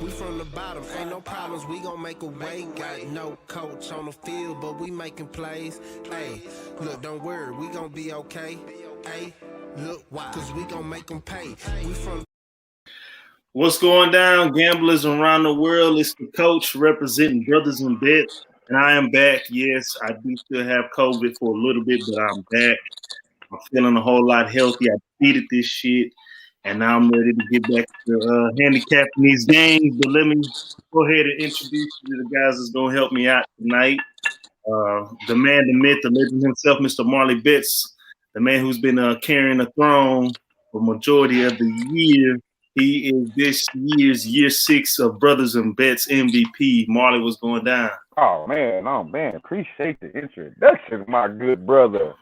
We from the bottom, ain't no problems, we gon' make a way. Got no coach on the field, but we making plays. Hey, look, don't worry, we gon' be okay. Hey, look, why? Cause we gon' make them pay. We from. What's going down, gamblers around the world? It's the coach representing Brothers and Bets, and I am back. Yes, I do still have COVID for a little bit, but I'm back. I'm feeling a whole lot healthy. I defeated this shit, and now I'm ready to get back to handicapping these games. But let me go ahead and introduce you to the guys that's going to help me out tonight. The man, the myth, the legend himself, Mr. Marley Betts, the man who's been carrying the throne for majority of the year. He is this year's year 6 of Brothers and Bets MVP. Marley, what's going down? Oh man, appreciate the introduction, my good brother.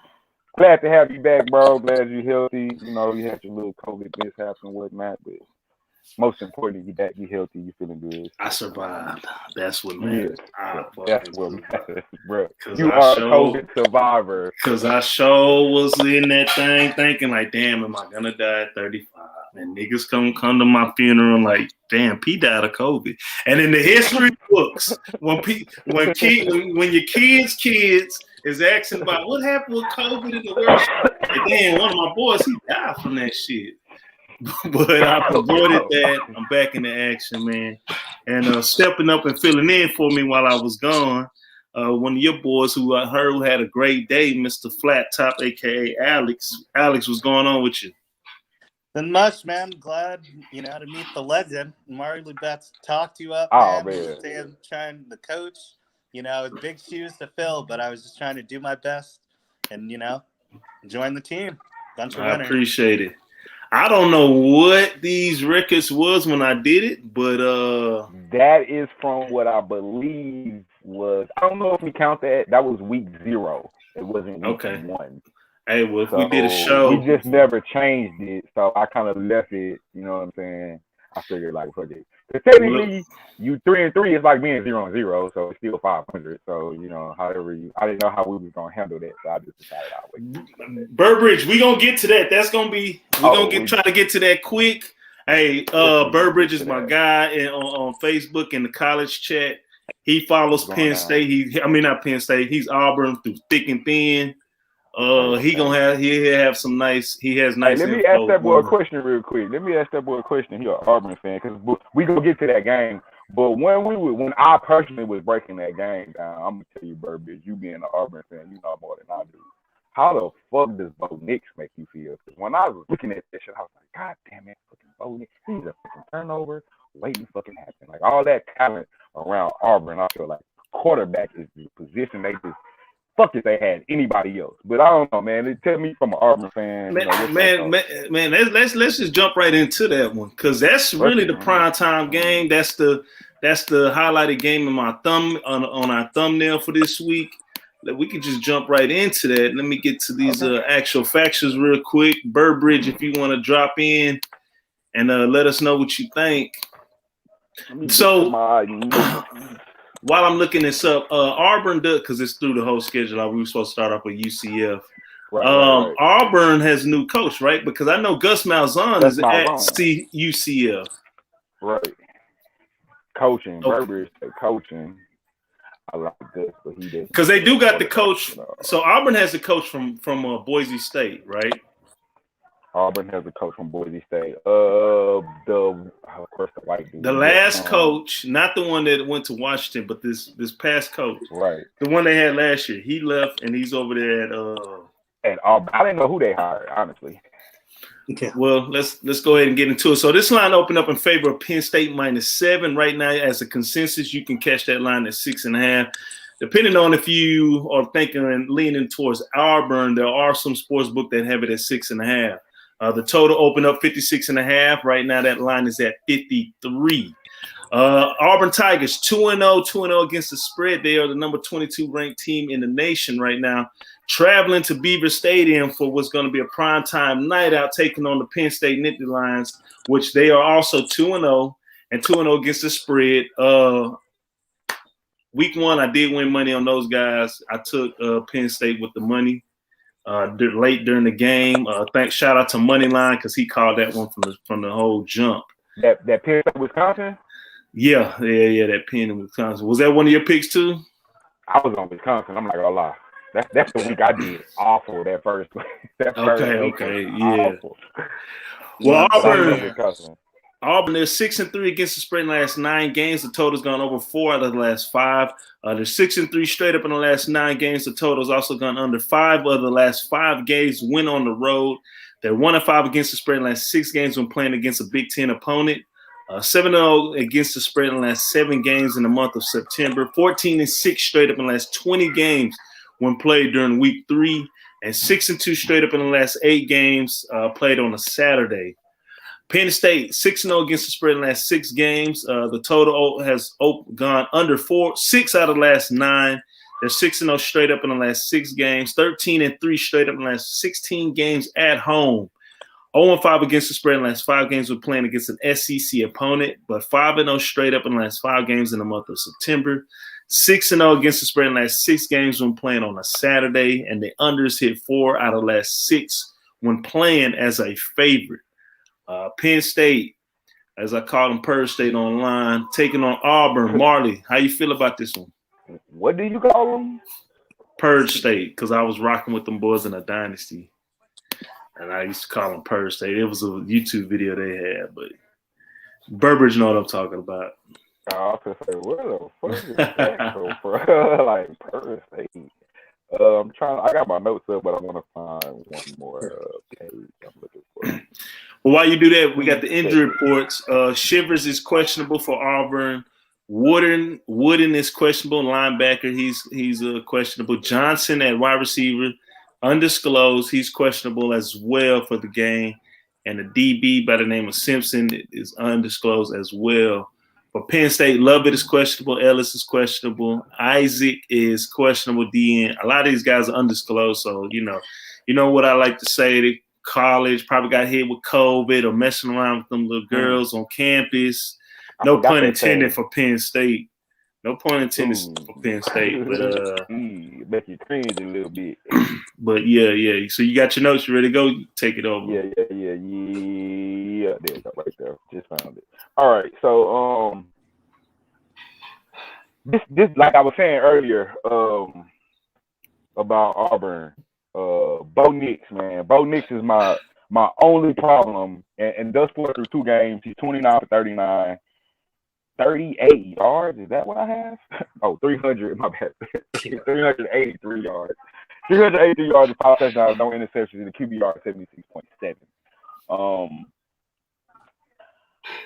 Glad to have you back, bro. Glad you're healthy. You know, you had your little COVID mishaps and whatnot, but most importantly, you back, you healthy, you feeling good. I survived. That's what matters. Yeah, that's what matters, bro. You are a COVID survivor. Because I sure was in that thing thinking like, damn, am I gonna die at 35? And niggas come to my funeral like, damn, P died of COVID. And in the history books, when your kids is asking about what happened with COVID in the world, and then one of my boys, he died from that shit. But I avoided that. I'm back in the action, man. And stepping up and filling in for me while I was gone, one of your boys who I heard who had a great day, Mr. Flat Top, a.k.a. Alex. Alex, what's going on with you? Nothing much, man. Glad, to meet the legend. Marley Betts talked you up, man. Sam trying the coach. Big shoes to fill, but I was just trying to do my best and, join the team. Bunch of winners. I appreciate it. I don't know what these records was when I did it, but that is from what I believe was. I don't know if we count that. That was week 0. It wasn't week 1. Hey, well, if we did a show, we just never changed it, so I kind of left it. You know what I'm saying? I figured like, fuck it. Because technically, you 3-3 is like being 0-0, so it's still 500. So however I didn't know how we was gonna handle that, so I just decided I would. Burbridge, we gonna get to that. That's gonna be try to get to that quick. Hey, Burbridge is my guy on Facebook in the college chat. He follows Penn State. Not Penn State. He's Auburn through thick and thin. He'll have some nice. He has nice. Let me ask that boy a question real quick. He's an Auburn fan because we gonna get to that game. But when I personally was breaking that game down, I'm gonna tell you, Burbridge, you being an Auburn fan, you know more than I do. How the fuck does Bo Nix make you feel? Because when I was looking at that shit, I was like, God damn it, fucking Bo Nix, he's a fucking turnover waiting to fucking happen. Like all that talent around Auburn, I feel like quarterback is the position they just. Fuck if they had anybody else, but I don't know, man. Tell me from an Auburn fan. Man, let's just jump right into that one because that's really the prime time game. That's the highlighted game in my on our thumbnail for this week. We can just jump right into that. Let me get to these actual factions real quick. Burbridge, if you want to drop in and let us know what you think. So. While I'm looking this up, Auburn does because it's through the whole schedule. We were supposed to start off with UCF. Right. Auburn has a new coach, right? Because I know Gus Malzahn is at UCF. Right. Coaching, Burbridge coaching. I like this, but he didn't. Because they do got the coach. So Auburn has a coach from Boise State, right? Auburn has a coach from Boise State. Of course, the white dude. The last coach, not the one that went to Washington, but this past coach. Right. The one they had last year. He left, and he's over there at Auburn. I didn't know who they hired, honestly. Okay. Well, let's go ahead and get into it. So this line opened up in favor of Penn State -7. Right now, as a consensus, you can catch that line at 6.5. Depending on if you are thinking and leaning towards Auburn, there are some sports books that have it at 6.5. The total opened up 56.5. Right now, that line is at 53. Auburn Tigers 2-0 against the spread. They are the number 22 ranked team in the nation right now. Traveling to Beaver Stadium for what's going to be a primetime night out, taking on the Penn State Nittany Lions, which they are also 2-0 and 2-0 against the spread. Week 1, I did win money on those guys. I took Penn State with the money. Late during the game. Shout out to Moneyline because he called that one from the whole jump. That Penn State Wisconsin? Yeah, that Penn in Wisconsin. Was that one of your picks too? I was on Wisconsin. I'm not gonna lie. That's the week I did awful. That first week. Okay, yeah. Awful. Well, Wisconsin. Auburn, they're 6-3 against the spread in the last 9 games. The total's gone over 4 out of the last 5. They're 6-3 straight up in the last 9 games. The total's also gone under 5 of the last 5 games. Win on the road. They're 1-5 against the spread in the last 6 games when playing against a Big Ten opponent. 7-0 against the spread in the last 7 games in the month of September. 14-6 straight up in the last 20 games when played during week 3. And 6-2 straight up in the last 8 games played on a Saturday. Penn State 6-0 against the spread in the last 6 games. The total has gone under 4, 6 out of the last 9. They're 6-0 straight up in the last 6 games. 13-3 straight up in the last 16 games at home. 0-5 against the spread in the last 5 games when playing against an SEC opponent, but 5-0 straight up in the last 5 games in the month of September. 6-0 against the spread in the last 6 games when playing on a Saturday, and the unders hit 4 out of the last 6 when playing as a favorite. Penn State, as I call them, Purge State online, taking on Auburn. Marley, how you feel about this one? What do you call them? Purge State, because I was rocking with them boys in a dynasty. And I used to call them Purge State. It was a YouTube video they had, but Burbridge know what I'm talking about. I was going to say, what the fuck is that, bro? Like, Purge State. I got my notes up, but I want to find one more page I'm looking for. Well, while you do that, we got the injury reports. Shivers is questionable for Auburn. Wooden is questionable. Linebacker, he's questionable. Johnson at wide receiver, undisclosed. He's questionable as well for the game. And the DB by the name of Simpson is undisclosed as well. For Penn State, Lovett is questionable. Ellis is questionable. Isaac is questionable. DN. A lot of these guys are undisclosed. So, you know what I like to say. They college probably got hit with COVID or messing around with them little girls on campus. No pun intended for Penn State. No pun intended for Penn State. But make you cringe a little bit. But yeah. So you got your notes. You ready to go? Take it over. Yeah. There you go, right there. Just found it. All right. So this like I was saying earlier about Auburn. Bo Nix, man. Bo Nix is my only problem, and does play through 2 games. He's 29 for 39, 38 yards. Is that what I have? Oh, 300. My bad. 383 yards. 383 yards and 5 touchdowns, no interceptions, and the QBR 76.7.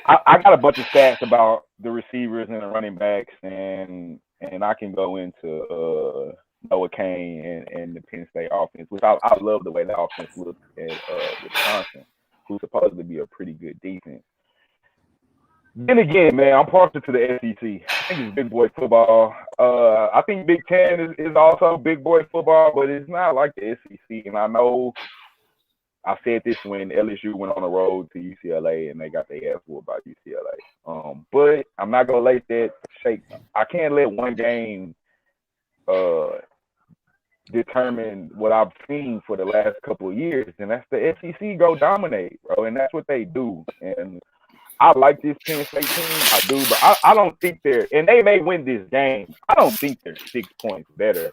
I got a bunch of stats about the receivers and the running backs, and I can go into Noah Kane and the Penn State offense, which I love the way the offense looks at Wisconsin, who's supposed to be a pretty good defense. Then again, man, I'm partial to the SEC. I think it's big boy football. I think Big Ten is also big boy football, but it's not like the SEC. And I know I said this when LSU went on the road to UCLA and they got their ass whooped by UCLA. But I'm not gonna let that shake. I can't let one game determine what I've seen for the last couple of years, and that's the SEC go dominate, bro, and that's what they do. And I like this Penn State team, I do, but I don't think and they may win this game. I don't think they're 6 points better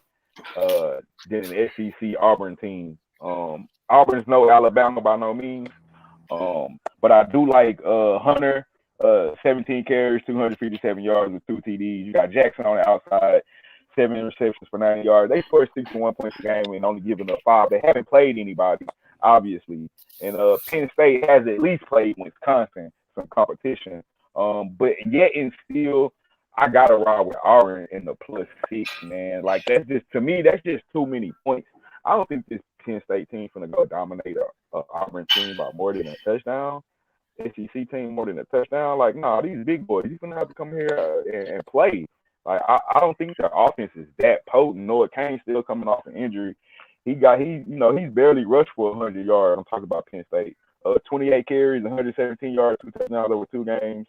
than an SEC Auburn team. Auburn's no Alabama by no means, but I do like Hunter, 17 carries, 257 yards with 2 TDs. You got Jackson on the outside, 7 receptions for 90 yards. They scored 61 points a game and only given up 5. They haven't played anybody, obviously. And Penn State has at least played Wisconsin, some competition. But yet and still, I got to ride with Auburn in the +6, man. Like, that's just, to me, that's just too many points. I don't think this Penn State team finna go dominate a Auburn team by more than a touchdown. SEC team more than a touchdown. Like, nah, these big boys, he's gonna have to come here and play. Like, I don't think their offense is that potent. Noah Kane still coming off an injury. He's barely rushed for 100 yards. I'm talking about Penn State. 28 carries, 117 yards, 2 touchdowns over 2 games.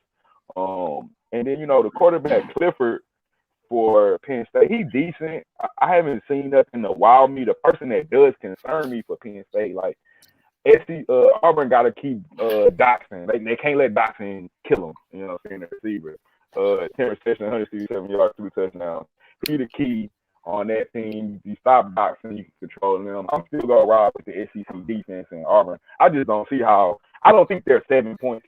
And then, the quarterback Clifford for Penn State, he's decent. I haven't seen nothing to wow me. The person that does concern me for Penn State, like, Auburn got to keep Doxson. They can't let Doxson kill him, the receiver. 10 receptions, 167 yards, 2 touchdowns. He the key on that team. You stop boxing, you can control them. I'm still gonna ride with the SEC defense in Auburn. I just don't see how. I don't think they're 6 points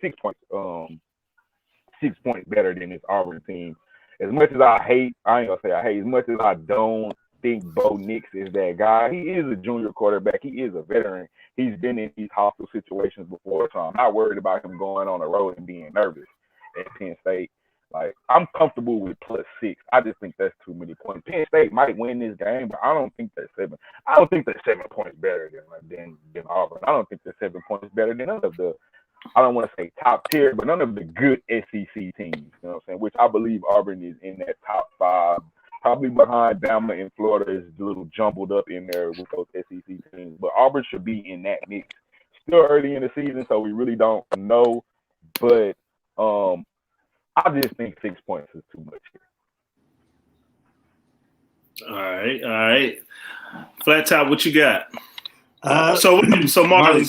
better than this Auburn team. As much as I ain't gonna say I hate. As much as I don't think Bo Nix is that guy. He is a junior quarterback. He is a veteran. He's been in these hostile situations before, so I'm not worried about him going on the road and being nervous at Penn State. Like, I'm comfortable with +6. I just think that's too many points. Penn State might win this game, but I don't think they're 7. I don't think they're 7 points better than Auburn. I don't think they're 7 points better than none of the, I don't want to say top tier, but none of the good SEC teams. You know what I'm saying? Which I believe Auburn is in that top 5, probably behind Bama and Florida is a little jumbled up in there with those SEC teams. But Auburn should be in that mix. Still early in the season, so we really don't know. But I just think 6 points is too much here. All right. Flat Top, what you got? So Marley,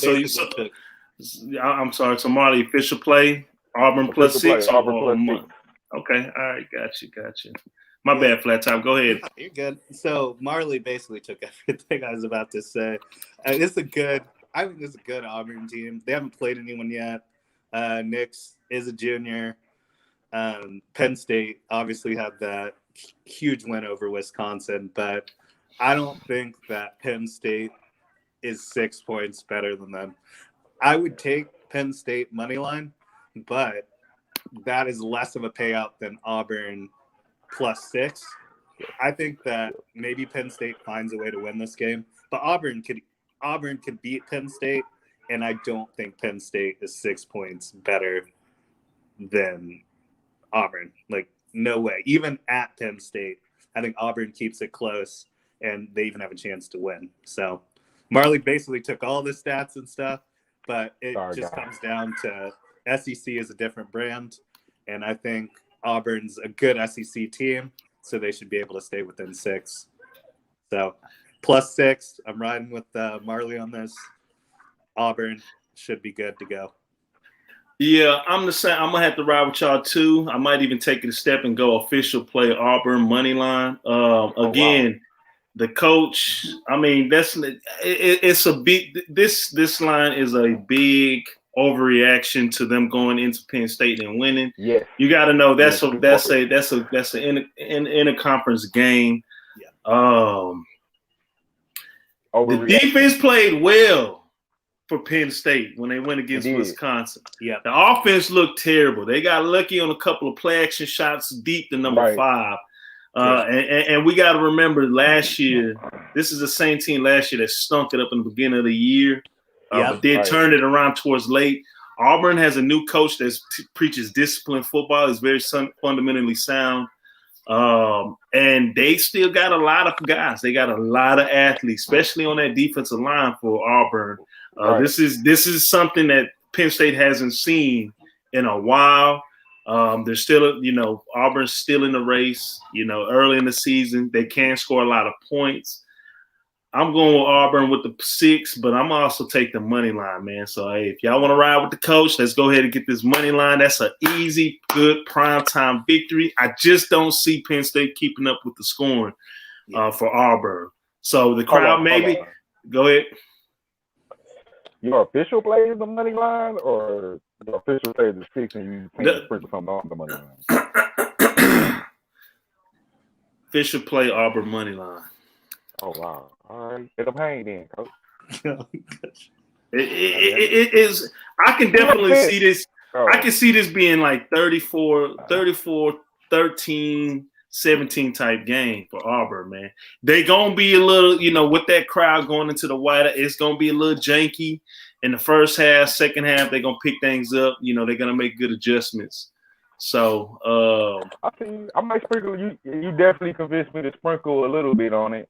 I'm sorry. So Marley, official play, Auburn +6. Auburn +6. Okay. All right. Got you. My bad, Flat Top. Go ahead. You're good. So Marley basically took everything I was about to say. I think it's a good Auburn team. They haven't played anyone yet. Nix is a junior. Penn State obviously had that huge win over Wisconsin, but I don't think that Penn State is 6 points better than them. I would take Penn State money line, but that is less of a payout than Auburn +6. I think that maybe Penn State finds a way to win this game, but Auburn could beat Penn State, and I don't think Penn State is 6 points better than Auburn. Like, no way. Even at Penn State, I think Auburn keeps it close, and they even have a chance to win. So Marley basically took all the stats and stuff, but it comes down to SEC is a different brand, and I think Auburn's a good SEC team, so they should be able to stay within 6. So +6, I'm riding with Marley on this. Auburn should be good to go. Yeah, I'm the same. I'm gonna have to ride with y'all too. I might even take it a step and go official play Auburn money line. Again, the coach. I mean, it's a big. This line is a big overreaction to them going into Penn State and winning. Yeah, you got to know that's an interconference game. Yeah. The defense played well for Penn State when they went against Wisconsin. Yeah, the offense looked terrible. They got lucky on a couple of play action shots deep to number 5. And we got to remember last year, this is the same team last year that stunk it up in the beginning of the year, but then turned it around towards late. Auburn has a new coach that preaches disciplined football. Is very fundamentally sound. And they still got a lot of guys. They got a lot of athletes, especially on that defensive line for Auburn. This is something that Penn State hasn't seen in a while. They're still, Auburn's still in the race. Early in the season, they can score a lot of points. I'm going with Auburn with the 6, but I'm also take the money line, man. So hey, if y'all want to ride with the coach, let's go ahead and get this money line. That's an easy, good primetime victory. I just don't see Penn State keeping up with the scoring for Auburn. So the crowd go ahead. Your official play is the money line, or the official play is the 6 and you sprinkle something on the money line? Official play Auburn money line. Oh, wow. All right. Let them hang then, coach. It is. I can definitely see this. I can see this being like 34, 13, 17 type game for Auburn, man. They going to be a little, with that crowd going into the white, it's going to be a little janky in the first half. Second half, they're going to pick things up. They're going to make good adjustments. So I might sprinkle you. You definitely convinced me to sprinkle a little bit on it.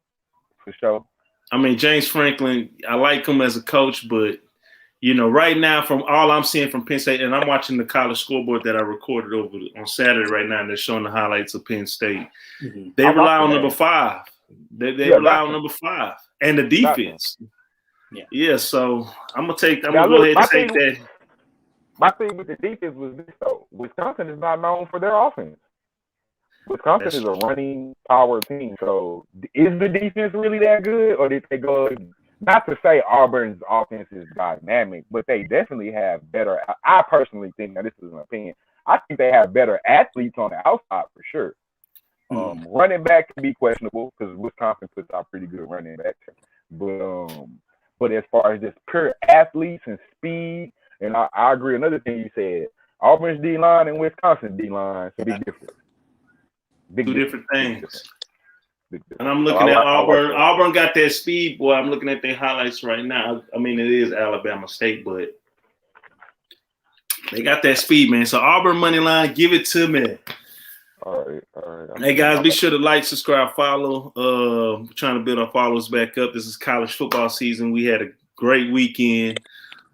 For sure. I mean, James Franklin, I like him as a coach, but, right now from all I'm seeing from Penn State, and I'm watching the college scoreboard that I recorded over on Saturday right now, and they're showing the highlights of Penn State. Mm-hmm. They rely on number 5. They rely on number 5 and the defense. So I'm going to go ahead and take that. My thing with the defense was this, though. Wisconsin is not known for their offense. Wisconsin is a running power team. So is the defense really that good, or did they go? Not to say Auburn's offense is dynamic, but they definitely have better. I personally think, now this is an opinion, I think they have better athletes on the outside for sure. Running back can be questionable because Wisconsin puts out pretty good running backs. But as far as just pure athletes and speed, and I agree. Another thing you said, Auburn's D-line and Wisconsin's D-line is big difference. Two different things. And I'm looking at Auburn. Auburn got that speed, boy. I'm looking at their highlights right now. I mean, it is Alabama State, but they got that speed, man. So Auburn money line, give it to me. All right. Hey guys, be sure to like, subscribe, follow. We're trying to build our followers back up. This is college football season. We had a great weekend.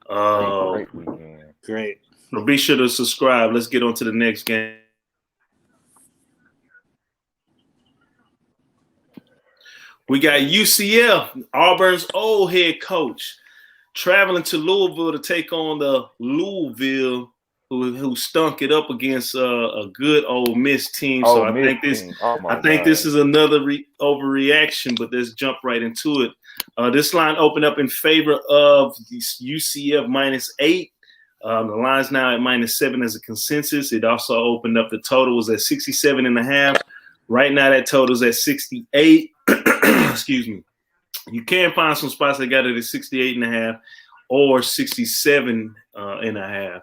Great weekend. Great. So be sure to subscribe. Let's get on to the next game. We got UCF, Auburn's old head coach, traveling to Louisville to take on the Louisville, who stunk it up against a good Ole Miss team. So I think this is another overreaction, but let's jump right into it. This line opened up in favor of UCF -8. The line's now at -7 as a consensus. It also opened up, the total was at 67.5. Right now that total is at 68. Excuse me. You can find some spots that got it at 68.5 or 67.5.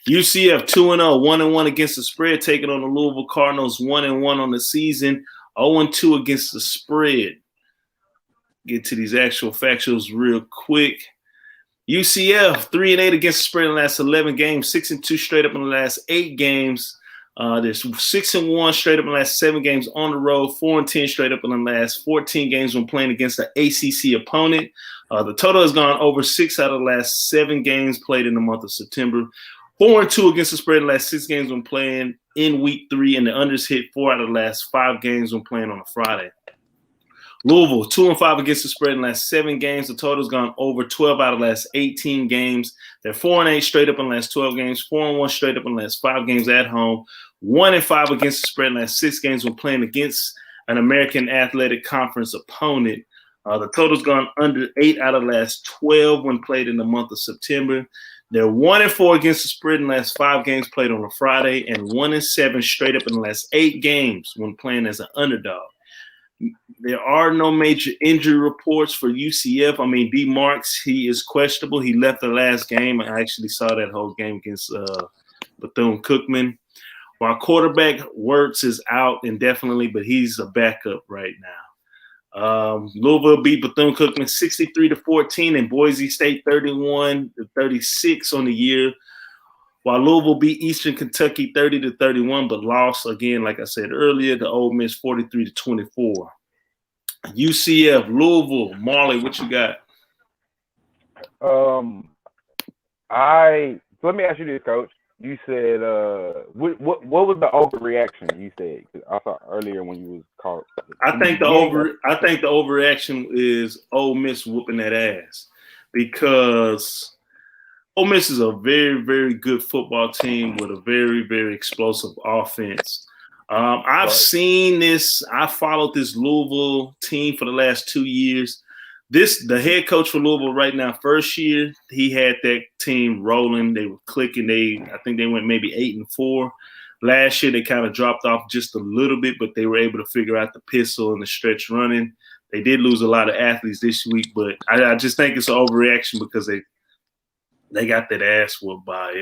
UCF 2-0, 1-1 against the spread, taking on the Louisville Cardinals, 1-1 on the season, 0-2 against the spread. Get to these actual factuals real quick. UCF 3-8 against the spread in the last 11 games, 6-2 straight up in the last 8 games. There's 6-1 straight up in the last 7 games on the road, 4-10 straight up in the last 14 games when playing against the ACC opponent. The total has gone over 6 out of the last 7 games played in the month of September. 4-2 against the spread in the last 6 games when playing in week 3, and the unders hit 4 out of the last 5 games when playing on a Friday. Louisville 2-5 against the spread in the last 7 games. The total's gone over 12 out of the last 18 games. They're 4-8 straight up in the last 12 games, 4-1 straight up in the last 5 games at home, 1-5 against the spread in the last 6 games when playing against an American Athletic Conference opponent. The total's gone under 8 out of the last 12 when played in the month of September. They're 1-4 against the spread in the last 5 games played on a Friday, and 1-7 straight up in the last 8 games when playing as an underdog. There are no major injury reports for UCF. I mean, D. Marks, he is questionable. He left the last game. I actually saw that whole game against Bethune-Cookman. While quarterback Wirtz is out indefinitely, but he's a backup right now. Louisville beat Bethune-Cookman 63-14, and Boise State 31-36 on the year. While Louisville beat Eastern Kentucky 30-31, but lost again, like I said earlier, to Ole Miss 43-24. UCF, Louisville, Marley, what you got? Let me ask you this, Coach. You said what was the overreaction you said? I saw earlier when you was called. I think the overreaction is Ole Miss whooping that ass, because Ole Miss is a very, very good football team with a very, very explosive offense. I've seen this. I followed this Louisville team for the last 2 years. The head coach for Louisville right now, first year, he had that team rolling. They were clicking. I think they went maybe 8-4. Last year, they kind of dropped off just a little bit, but they were able to figure out the pistol and the stretch running. They did lose a lot of athletes this week, but I just think it's an overreaction because they got that ass whooped by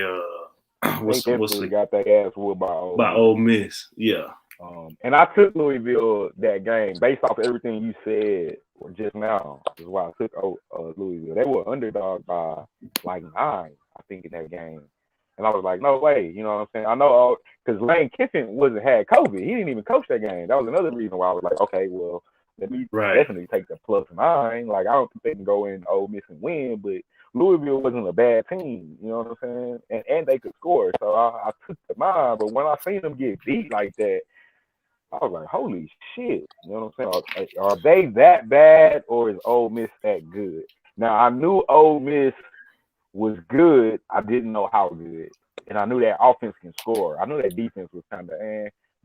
got that ass whooped by Ole Miss. Yeah. And I took Louisville that game based off everything you said just now. Is why I took Louisville. They were underdog by like 9, I think, in that game. And I was like, no way. You know what I'm saying? I know because Lane Kiffin had COVID. He didn't even coach that game. That was another reason why I was like, okay, well, let me definitely take the +9. Like, I don't think they can go in Ole Miss and win, but Louisville wasn't a bad team, you know what I'm saying? And they could score. So I took the mind, but when I seen them get beat like that, I was like, holy shit. You know what I'm saying? Are they that bad, or is Ole Miss that good? Now, I knew Ole Miss was good. I didn't know how good. and I knew that offense can score. I knew that defense was kind of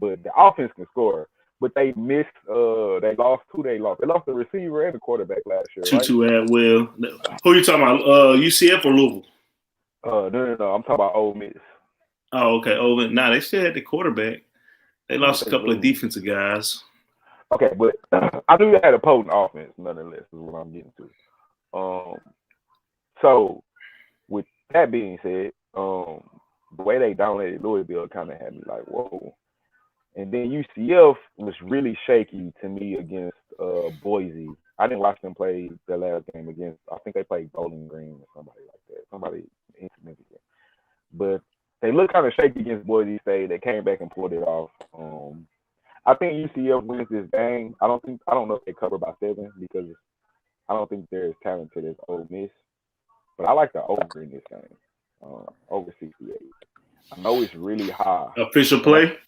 but the offense can score. But they missed. They lost who they lost. They lost the receiver and the quarterback last year, right? Tutu Atwell. Who you talking about? UCF or Louisville? No. I'm talking about Ole Miss. Oh, okay. Nah, they still had the quarterback. They lost a couple of defensive guys. Okay, but I knew they had a potent offense, nonetheless, is what I'm getting to. So with that being said, the way they dominated Louisville kind of had me like, whoa. And then UCF was really shaky to me against Boise. I didn't watch them play their last game against, I think they played Bowling Green or somebody like that, somebody insignificant. But they looked kind of shaky against Boise State. They came back and pulled it off. I think UCF wins this game. I don't know if they cover by 7 because I don't think they're as talented as Ole Miss. But I like the over in this game, over 68. I know it's really high. Official play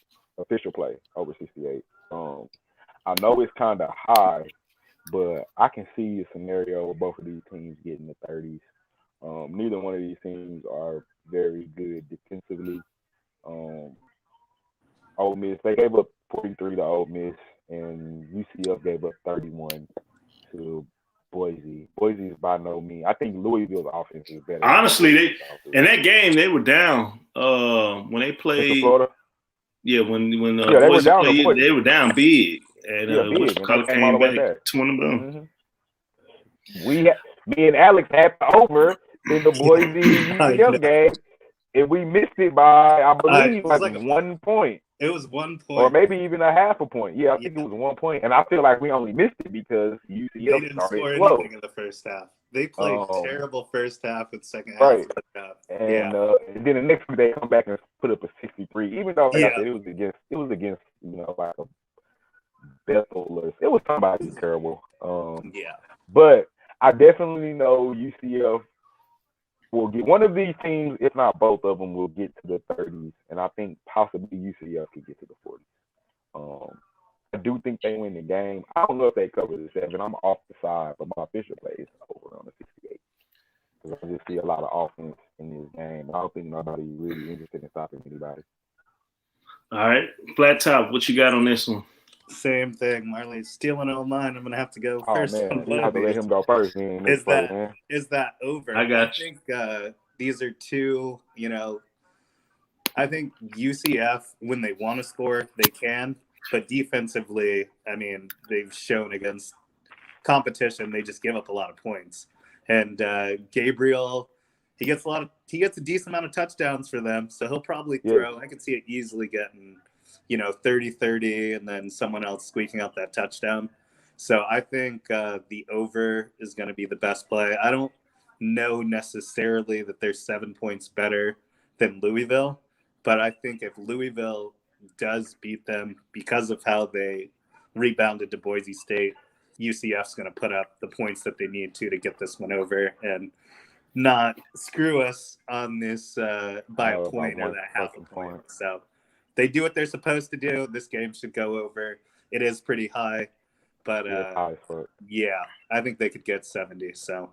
over 68. I know it's kind of high, but I can see a scenario where both of these teams get in the 30s. Neither one of these teams are very good defensively. Ole Miss, they gave up 43 to Ole Miss, and UCF gave up 31 to Boise. Boise is by no means. I think Louisville's offense is better. Honestly, in that game they were down when they played. Florida. Yeah, when they Boise were down played, they were down big, and big, and came back to win them. Me and Alex had the over in the Boise UCF game, and we missed it by, I believe, like 1 point. It was 1 point. Or maybe even a half a point. Yeah, I think it was 1 point. And I feel like we only missed it because UCF they didn't score anything in the first half. They played terrible first half and second half. Right. And then the next week they come back and put up a 63, even though it was against like a Bethel or it was somebody terrible. But I definitely know UCF will get one of these teams, if not both of them, will get to the 30s, and I think possibly UCF could get to the 40s. I do think they win the game. I don't know if they cover the 7. I'm off the side, but my official play is over on the 68 because I just see a lot of offense in this game. I don't think nobody really interested in stopping anybody. All right, Flat Top, what you got on this one? Same thing. Marley's stealing all mine. I'm gonna have to go first. Man, you have to let him go first. Is that over? I got you. I think these are two. I think UCF, when they want to score, they can. But defensively, I mean, they've shown against competition they just give up a lot of points. And Gabriel, he gets a decent amount of touchdowns for them, so he'll probably throw. I could see it easily getting 30-30, and then someone else squeaking out that touchdown. So I think the over is going to be the best play. I don't know necessarily that they're 7 points better than Louisville, but I think if Louisville does beat them because of how they rebounded to Boise State, UCF's going to put up the points that they need to get this one over and not screw us on this by a point or that half a point. So they do what they're supposed to do. This game should go over. It is pretty high, but I think they could get 70. So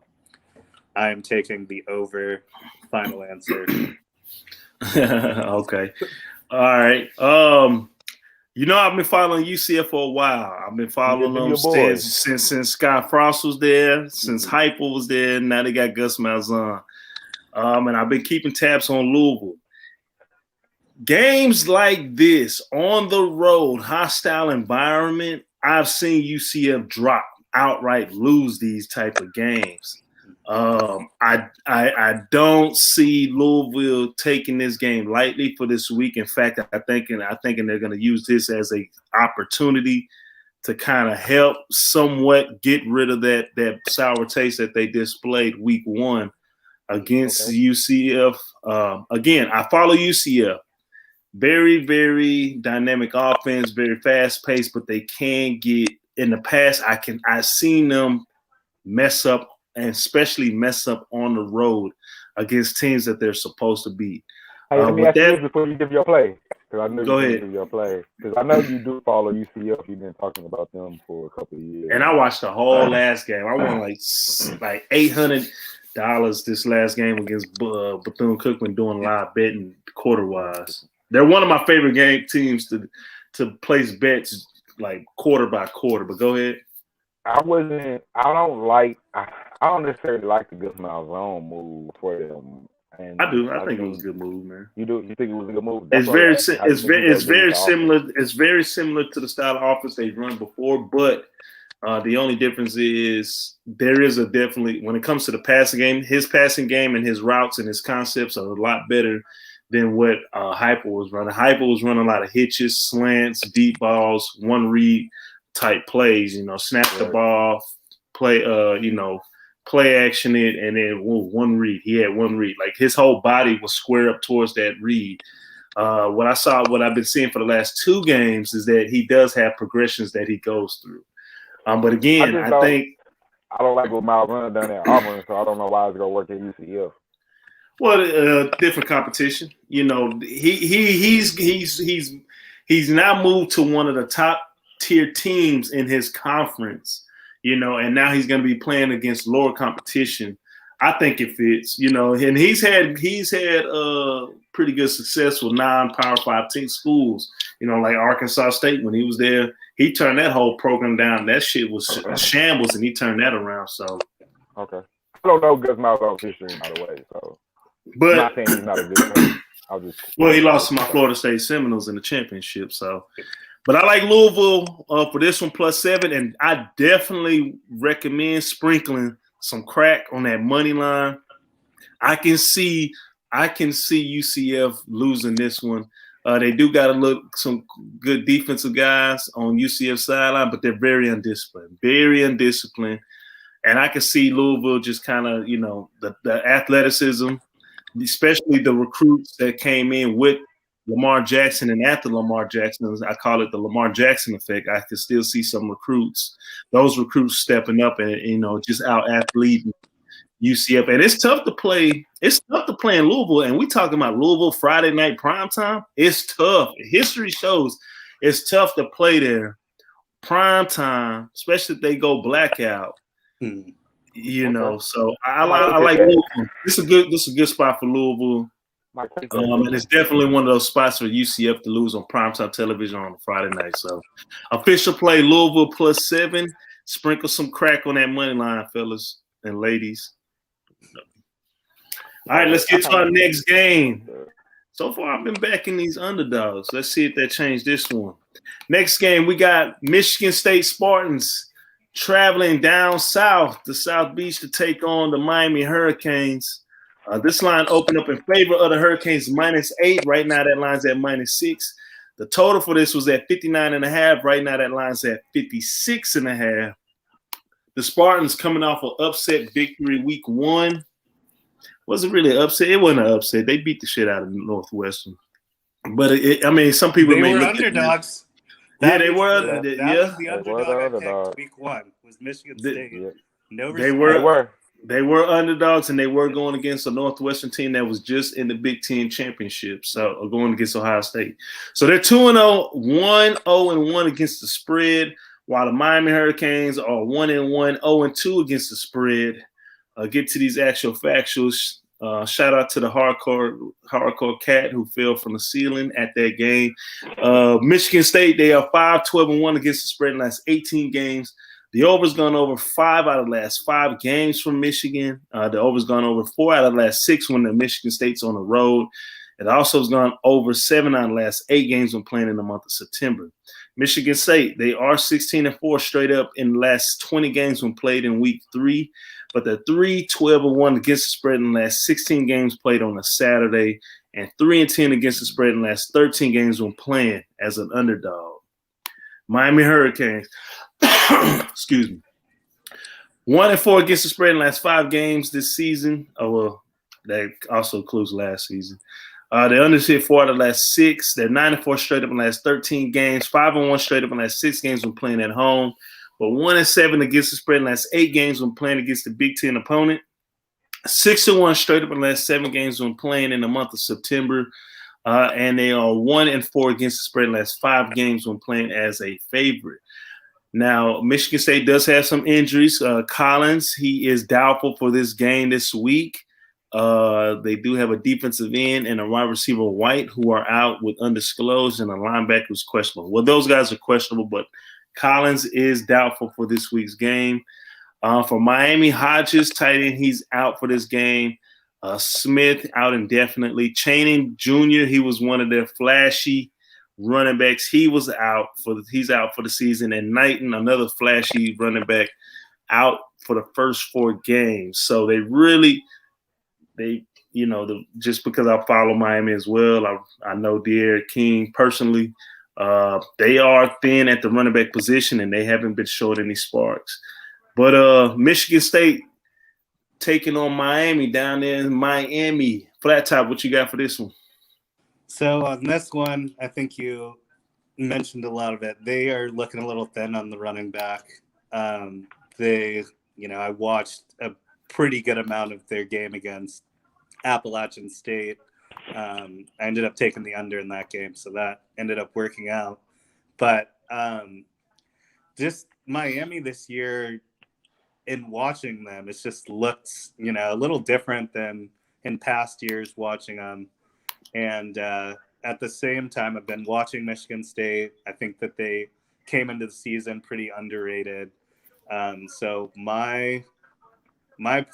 I am taking the over. Final answer. Okay. All right. I've been following UCF for a while. I've been following them since Scott Frost was there, since Heupel was there. Now they got Gus Malzahn. And I've been keeping tabs on Louisville. Games like this, on the road, hostile environment, I've seen UCF drop, outright lose these type of games. I don't see Louisville taking this game lightly for this week. In fact, I'm thinking they're going to use this as a opportunity to kind of help somewhat get rid of that sour taste that they displayed week 1 against UCF. Again, I follow UCF. Very, very dynamic offense, very fast paced, but they can get in the past. I've seen them mess up, and especially mess up on the road against teams that they're supposed to beat. Hey, let me ask you this before you give your play, because I know Go you ahead. give your play. Because I know you do follow UCF. You've been talking about them for a couple of years. And I watched the whole last game. I won like 800. dollars this last game against Bethune-Cookman, doing live betting quarter-wise. They're one of my favorite game teams to place bets like quarter by quarter. But go ahead. I don't necessarily like the Guzman zone move for them. And I do. I think it was a good move, man. You do? You think it was a good move? It's very similar. It's very similar to the style of offense they've run before, but the only difference is there is a definitely when it comes to the passing game, his passing game and his routes and his concepts are a lot better than what Hyper was running. Hyper was running a lot of hitches, slants, deep balls, one read type plays. Snap the ball, play. Play action it, and then one read. He had one read. Like his whole body was square up towards that read. What I've been seeing for the last 2 games is that he does have progressions that he goes through. But again, I think I don't like what Miles Runner done at Auburn, so I don't know why it's gonna work at UCF. Well, different competition. He's now moved to one of the top tier teams in his conference. And now he's going to be playing against lower competition. I think it fits, and he's had pretty good success with non-Power 5 team schools, like Arkansas State when he was there. He turned that whole program down. That shit was shambles, and he turned that around. So, okay. I don't know Gus Malzahn's history, by the way. So, but I'm not saying he's not a good player. He lost to my Florida State Seminoles in the championship. So. But I like Louisville for this one +7, and I definitely recommend sprinkling some crack on that money line. I can see UCF losing this one. They do got to look some good defensive guys on UCF sideline, but they're very undisciplined, and I can see Louisville just kind of the athleticism, especially the recruits that came in with Lamar Jackson, and after Lamar Jackson, I call it the Lamar Jackson effect. I can still see those recruits stepping up and just out athleting UCF. And it's tough to play. It's tough to play in Louisville. And we talking about Louisville Friday night primetime. It's tough. History shows it's tough to play there primetime, especially if they go blackout. So I like Louisville. This is a good spot for Louisville. And it's definitely one of those spots for UCF to lose on primetime television on a Friday night. So, official play Louisville +7. Sprinkle some crack on that money line, fellas and ladies. All right, let's get to our next game. So far, I've been backing these underdogs. Let's see if that changed this one. Next game, we got Michigan State Spartans traveling down south to South Beach to take on the Miami Hurricanes. This line opened up in favor of the Hurricanes -8. Right now, that line's at -6. The total for this was at 59.5. Right now, that line's at 56.5. The Spartans coming off an upset victory week 1. Wasn't really an upset. It wasn't an upset. They beat the shit out of Northwestern. But, some people may were look underdogs. Yeah, they were. That was the underdog I picked week 1 was Michigan State. They were underdogs, and they were going against a Northwestern team that was just in the Big Ten championship, so going against Ohio State. So they're 2-0, 1-0-1 against the spread, while the Miami Hurricanes are 1-1, 0-2 against the spread. Get to these actual factuals. Shout out to the hardcore cat who fell from the ceiling at that game. Michigan State, they are 5-12-1 against the spread in the last 18 games. The over's gone over 5 out of the last 5 games from Michigan. The over's gone over 4 out of the last 6 when the Michigan State's on the road. It also has gone over 7 out of the last 8 games when playing in the month of September. Michigan State, they are 16-4 straight up in the last 20 games when played in week 3. But they're 3-12-1 against the spread in the last 16 games played on a Saturday, and 3-10 against the spread in the last 13 games when playing as an underdog. Miami Hurricanes, excuse me, 1-4 against the spread in the last 5 games this season. Oh, well, that also includes last season. They're undefeated 4 out of the last 6. They're 9-4 straight up in the last 13 games, 5-1 straight up in the last 6 games when playing at home. But 1-7 against the spread in the last 8 games when playing against the Big Ten opponent. 6-1 straight up in the last 7 games when playing in the month of September. And they are 1-4 against the spread in the last 5 games when playing as a favorite. Now, Michigan State does have some injuries. Collins, he is doubtful for this game this week. They do have a defensive end and a wide receiver, White, who are out with undisclosed, and a linebacker who's questionable. Well, those guys are questionable, but Collins is doubtful for this week's game. For Miami, Hodges, tight end, he's out for this game. Smith out indefinitely. Channing Jr., he was one of their flashy running backs. He's out for the season. And Knighton, another flashy running back, out for the first 4 games. So just because I follow Miami as well, I know De'Aaron King personally. They are thin at the running back position, and they haven't been showing any sparks. But Michigan State taking on Miami down there in Miami. Flat Top, what you got for this one? So on this one, I think you mentioned a lot of it. They are looking a little thin on the running back. I watched a pretty good amount of their game against Appalachian State. I ended up taking the under in that game, so that ended up working out. But just Miami this year, in watching them, it's just looked, a little different than in past years watching them. And at the same time, I've been watching Michigan State. I think that they came into the season pretty underrated. So my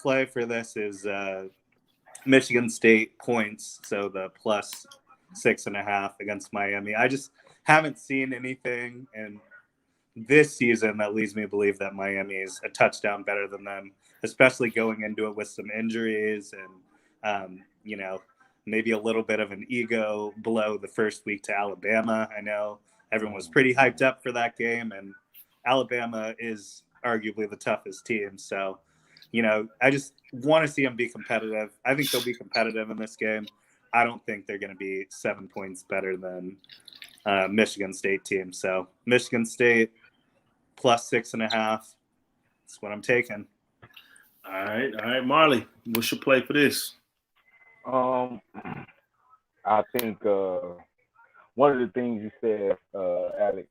play for this is Michigan State points, so the plus 6.5 against Miami. I just haven't seen anything in this season that leads me to believe that Miami is a touchdown better than them, especially going into it with some injuries and, maybe a little bit of an ego blow the first week to Alabama. I know everyone was pretty hyped up for that game, and Alabama is arguably the toughest team. So, I just want to see them be competitive. I think they'll be competitive in this game. I don't think they're going to be 7 points better than Michigan State team. So Michigan State plus 6.5. That's what I'm taking. All right, Marley, what's your play for this? I think one of the things you said, Alex,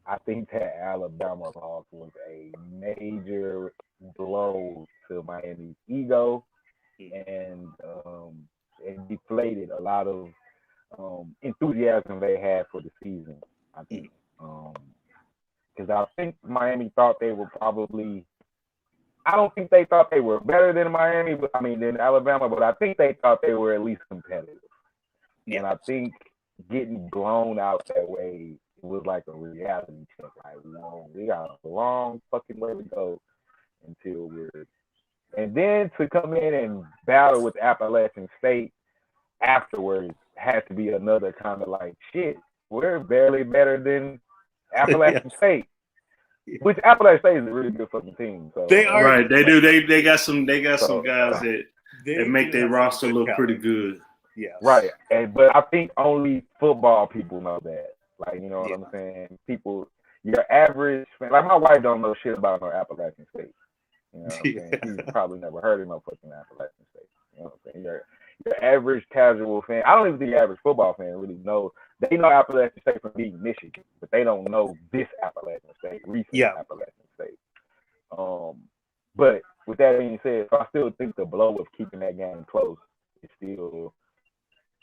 I think that Alabama loss was a major blow to Miami's ego, and it deflated a lot of enthusiasm they had for the season. I think because I think Miami thought they were probably. I don't think they thought they were better than Miami, than Alabama, but I think they thought they were at least competitive. Yeah. And I think getting blown out that way, it was like a reality check. Like, we got a long fucking way to go until we're. And then to come in and battle with Appalachian State afterwards had to be another kind of like, shit, we're barely better than Appalachian State. Which Appalachian State is a really good fucking team. So. They are right. They do. They got some guys that make their roster look pretty good. Yeah. Right. But I think only football people know that. Like, you know what I'm saying? People, your average fan, like my wife don't know shit about no Appalachian State. You know what I'm saying? She's probably never heard of no fucking Appalachian State. You know what I'm saying? Your average casual fan, I don't even think the average football fan really knows. They know Appalachian State from beating Michigan, but they don't know this Appalachian State, recent Appalachian State. But with that being said, I still think the blow of keeping that game close is still,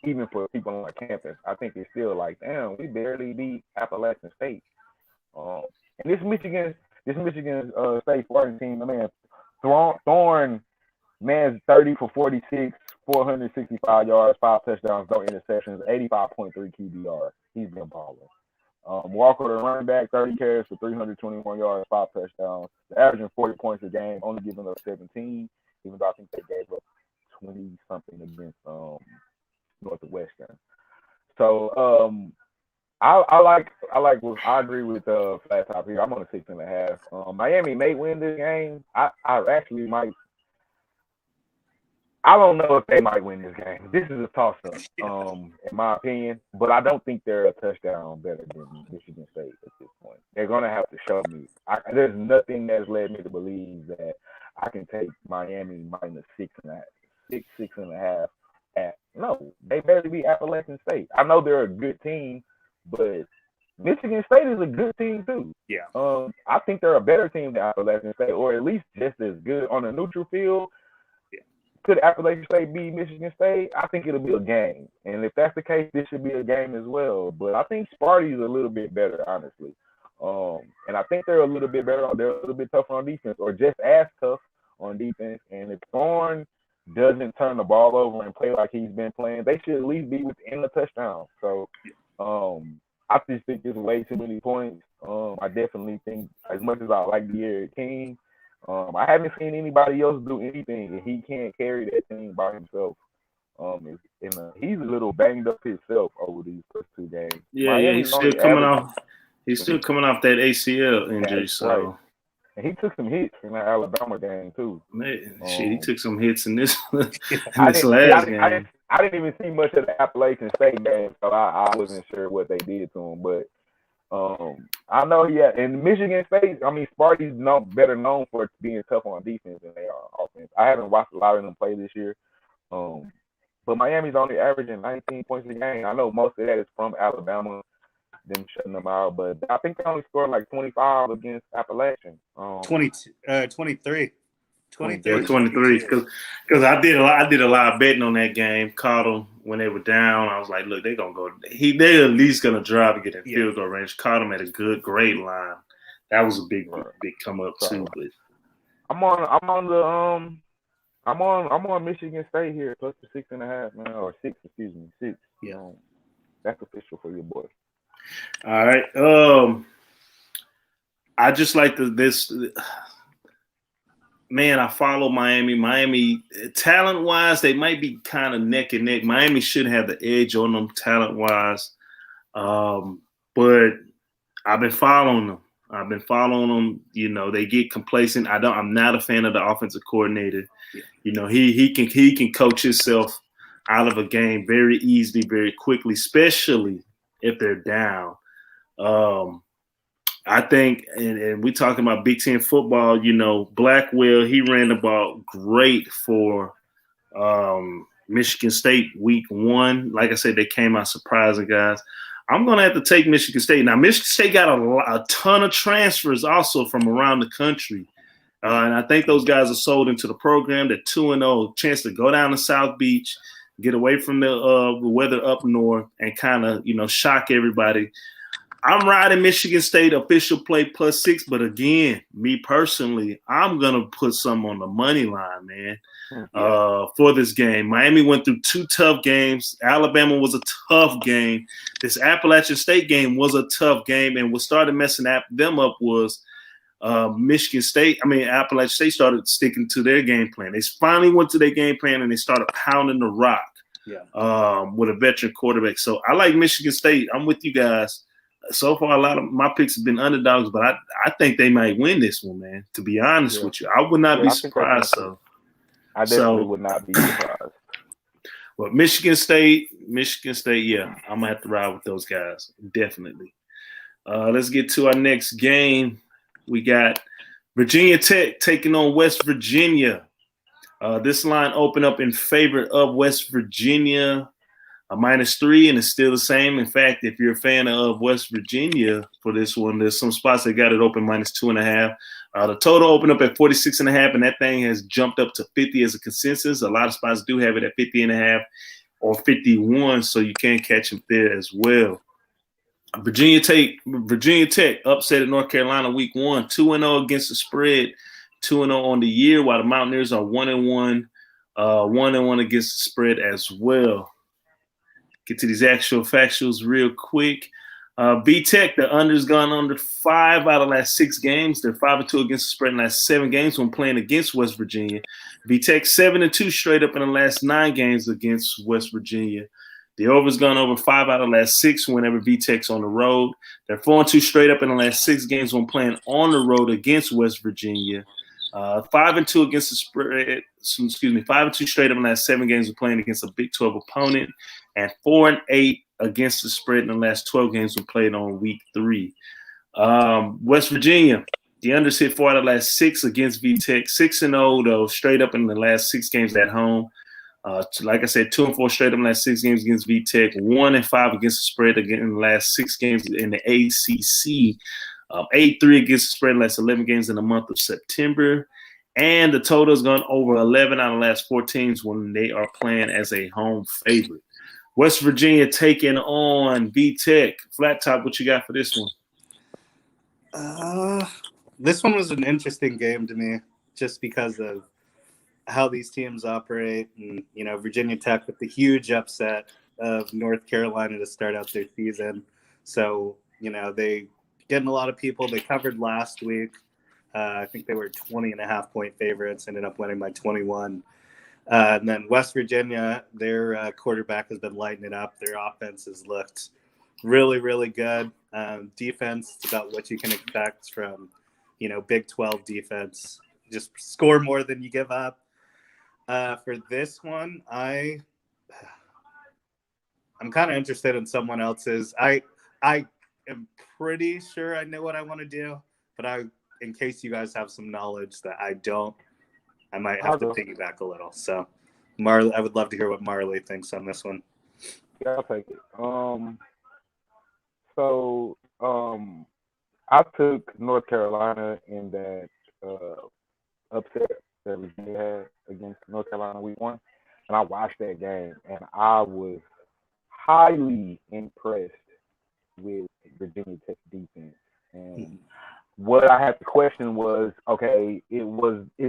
even for people on our campus, I think it's still like, damn, we barely beat Appalachian State. And this Michigan State Spartan team, Thorne, man's 30 for 46, 465 yards, 5 touchdowns, no interceptions, 85.3 QBR. He's been balling. Walker, the running back, 30 carries for 321 yards, 5 touchdowns. They're averaging 40 points a game, only giving up 17, even though I think they gave up 20-something against Northwestern. So I agree with Flat Top here. I'm on a 6.5. Miami may win this game. I actually might. I don't know if they might win this game. This is a toss-up, in my opinion. But I don't think they're a touchdown better than Michigan State at this point. They're going to have to show me. There's nothing that's led me to believe that I can take Miami minus 6.5. No, they better be Appalachian State. I know they're a good team, but Michigan State is a good team too. Yeah. I think they're a better team than Appalachian State, or at least just as good on a neutral field. Yeah. Could Appalachian State beat Michigan State? I think it'll be a game, and if that's the case, this should be a game as well. But I think Sparty's a little bit better, honestly. And I think they're a little bit better. They're a little bit tougher on defense, or just as tough on defense. And if Thorne doesn't turn the ball over and play like he's been playing, they should at least be within a touchdown. So, I just think there's way too many points. I definitely think, as much as I like De'Aaron King, I haven't seen anybody else do anything, and he can't carry that team by himself. He's a little banged up himself over these first two games. Yeah, he's still coming off. He's still coming off that ACL injury, Right. so. And he took some hits in that Alabama game too. Man, he took some hits in this last game. I didn't even see much of the Appalachian State game, so I wasn't sure what they did to him. But I know, in Michigan State, I mean, Sparty's better known for being tough on defense than they are offense. I haven't watched a lot of them play this year. But Miami's only averaging 19 points a game. I know most of that is from Alabama, them shutting them out, but I think they only scored like 25 against Appalachian. 23. 23. Because I did a lot of betting on that game. Caught them when they were down. I was like, look, they're gonna go. They're at least gonna drive to get in field goal range. Caught them at a great line. That was a big come up too. But I'm on Michigan State here plus the 6.5, man, or 6. Excuse me, 6. Yeah, that's official for your boy. All right. I just like this. Man, I follow Miami. Miami, talent-wise, they might be kind of neck and neck. Miami should have the edge on them talent-wise. But I've been following them. You know, they get complacent. I'm not a fan of the offensive coordinator. Yeah. You know, he can coach himself out of a game very easily, very quickly, especially if they're down. I think, and we're talking about Big Ten football, you know, Blackwell, he ran the ball great for Michigan State week 1. Like I said, they came out surprising, guys. I'm going to have to take Michigan State. Now, Michigan State got a ton of transfers also from around the country. And I think those guys are sold into the program. They're 2-0, chance to go down to South Beach, get away from the weather up north, and kind of, you know, shock everybody. I'm riding Michigan State official play plus 6, but again, me personally, I'm going to put some on the money line, man, for this game. Miami went through 2 tough games. Alabama was a tough game. This Appalachian State game was a tough game, and what started messing them up was Appalachian State started sticking to their game plan. They finally went to their game plan, and they started pounding the rock with a veteran quarterback. So I like Michigan State. I'm with you guys. So far, a lot of my picks have been underdogs, but I think they might win this one, man, to be honest with you. I would not be surprised. I definitely would not be surprised. Well, Michigan State, yeah, I'm going to have to ride with those guys, definitely. Let's get to our next game. We got Virginia Tech taking on West Virginia. This line opened up in favor of West Virginia, a -3, and it's still the same. In fact, if you're a fan of West Virginia for this one, there's some spots that got it open -2.5. The total opened up at 46.5, and that thing has jumped up to 50 as a consensus. A lot of spots do have it at 50.5 or 51, so you can catch them there as well. Virginia Tech upset at North Carolina week 1, 2-0 against the spread, 2-0 on the year, while the Mountaineers are 1-1, 1-1 against the spread as well. Get to these actual factuals real quick. V-Tech, the under's gone under 5 out of the last 6 games. They're 5-2 against the spread in the last 7 games when playing against West Virginia. V-Tech 7-2 straight up in the last 9 games against West Virginia. The over's gone over 5 out of the last 6 whenever V-Tech's on the road. They're 4-2 straight up in the last 6 games when playing on the road against West Virginia. 5-2 against the spread. 5-2 straight up in the last 7 games when playing against a Big 12 opponent, and 4-8 against the spread in the last 12 games when played on week 3. West Virginia, the unders hit 4 out of the last 6 against V-Tech. 6-0 though, straight up in the last 6 games at home. Like I said, 2-4 straight up in the last 6 games against VTech, 1-5 against the spread again in the last 6 games in the ACC, 8-3 against the spread in the last 11 games in the month of September. And the total has gone over 11 out of the last 14 when they are playing as a home favorite. West Virginia taking on VTech. Flat Top, what you got for this one? This one was an interesting game to me just because of how these teams operate. And, Virginia Tech with the huge upset of North Carolina to start out their season. So, they getting a lot of people. They covered last week. I think they were 20.5-point favorites, ended up winning by 21. And then West Virginia, their quarterback has been lighting it up. Their offense has looked really, really good. Defense, it's about what you can expect from, Big 12 defense. Just score more than you give up. For this one, I'm kind of interested in someone else's. I am pretty sure I know what I want to do, but in case you guys have some knowledge that I don't, I might have to piggyback a little. So, Marley, I would love to hear what Marley thinks on this one. Yeah, I'll take it. I took North Carolina in that upset that Virginia had against North Carolina week 1, and I watched that game, and I was highly impressed with Virginia Tech's defense. And what I had to question was, okay, is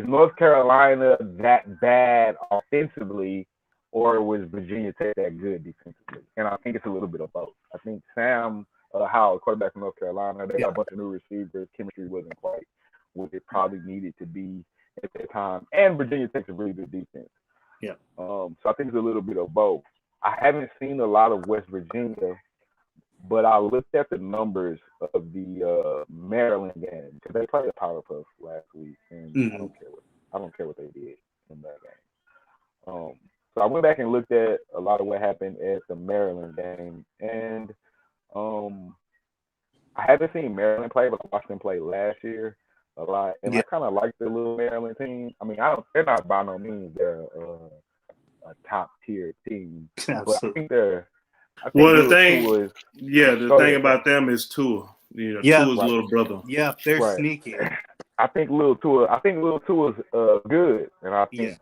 North Carolina that bad offensively, or was Virginia Tech that good defensively? And I think it's a little bit of both. I think Sam Howell, quarterback from North Carolina, they got a bunch of new receivers. Chemistry wasn't quite what it probably needed to be at that time. And Virginia Tech's a really good defense. Yeah. So I think it's a little bit of both. I haven't seen a lot of West Virginia, but I looked at the numbers of the Maryland game because they played a Power Puff last week, and I don't care what they did in that game. So I went back and looked at a lot of what happened at the Maryland game, and I haven't seen Maryland play, but I watched them play last year a lot, and I kind of like the little Maryland team. I mean, they're not by no means they're a top tier team, but I think they're. The thing about them is Tua. Tua's little brother. Yeah, they're sneaky. I think Lil Tua's good, and I think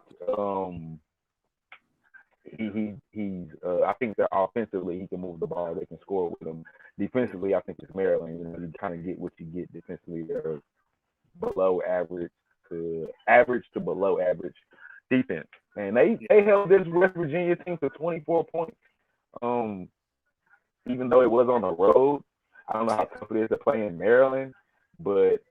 he's I think that offensively he can move the ball. They can score with him. Defensively, I think it's Maryland. You kind of get what you get defensively. They're below average to below average defense, and they held this West Virginia team to 24 points. Even though it was on the road, I don't know how tough it is to play in Maryland, but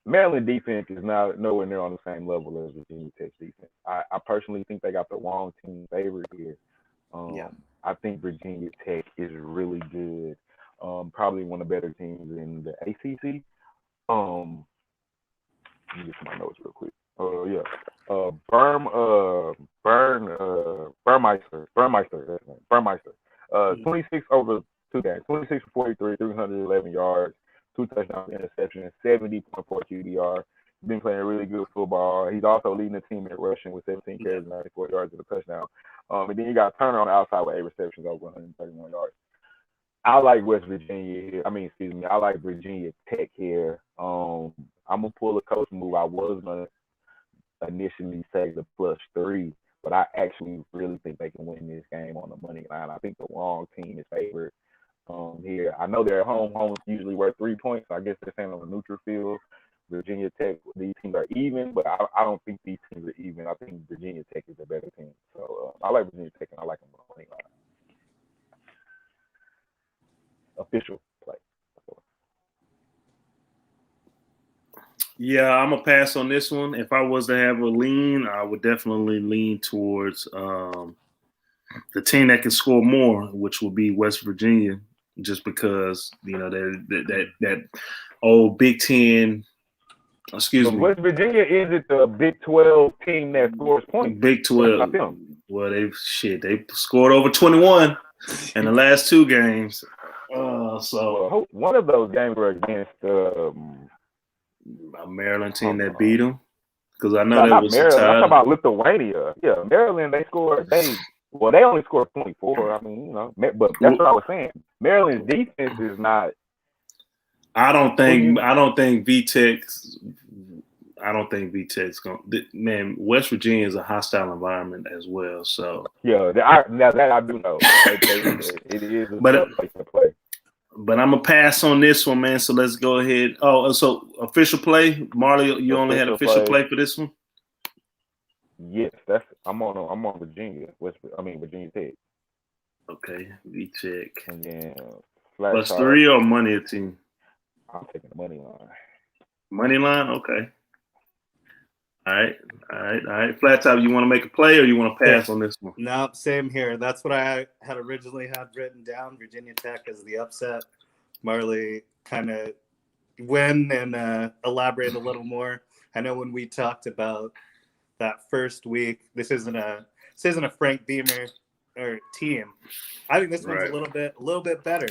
Maryland defense is now nowhere near on the same level as Virginia Tech's defense. I personally think they got the wrong team favored here. I think Virginia Tech is really good. Probably one of the better teams in the ACC. Let me get to my notes real quick. Burmeister. 26 over 2 games. 26 for 43, 311 yards, 2 touchdowns, interceptions, 70.4 QBR. He's been playing really good football. He's also leading the team in rushing with 17 carries and 94 yards of a touchdown. And then you got Turner on the outside with 8 receptions over 131 yards. I like West Virginia here. I like Virginia Tech here. I'm going to pull a coach move. I was going to initially say the +3, but I actually really think they can win this game on the money line. I think the wrong team is favored here. I know they're at home. Home usually worth 3 points. So I guess they're saying on the neutral field. Virginia Tech, these teams are even, but I don't think these teams are even. I think Virginia Tech is a better team. So I like Virginia Tech, and I like them on the money line. Official play. Yeah, I'm going to pass on this one. If I was to have a lean, I would definitely lean towards the team that can score more, which will be West Virginia, just because, that old Big Ten, West Virginia isn't the Big 12 team that scores points. Big 12. Well, they scored over 21 in the last 2 games. So one of those games were against a Maryland team that beat them. Because I know No, that not was Maryland. I'm talking tied. about Lithuania. Yeah, Maryland. They only scored 24. I mean, but that's what I was saying. Maryland's defense is not. I don't think VTech's going. Man, West Virginia is a hostile environment as well. So Yeah, that I do know. It is a tough place to play. But I'm gonna pass on this one, man. So let's go ahead. Oh, so official play, Marley. You only had official play for this one. Yes, I'm on Virginia. Virginia Tech. Okay, VTech. And then +3 or money team. I'm taking the money line. Money line, okay. All right. Flat Top, you want to make a play or you want to pass on this one? No, same here. That's what I had originally had written down. Virginia Tech as the upset. Marley kind of win and elaborate a little more. I know when we talked about that first week, this isn't a Frank Beamer or team. I think this one's a little bit better.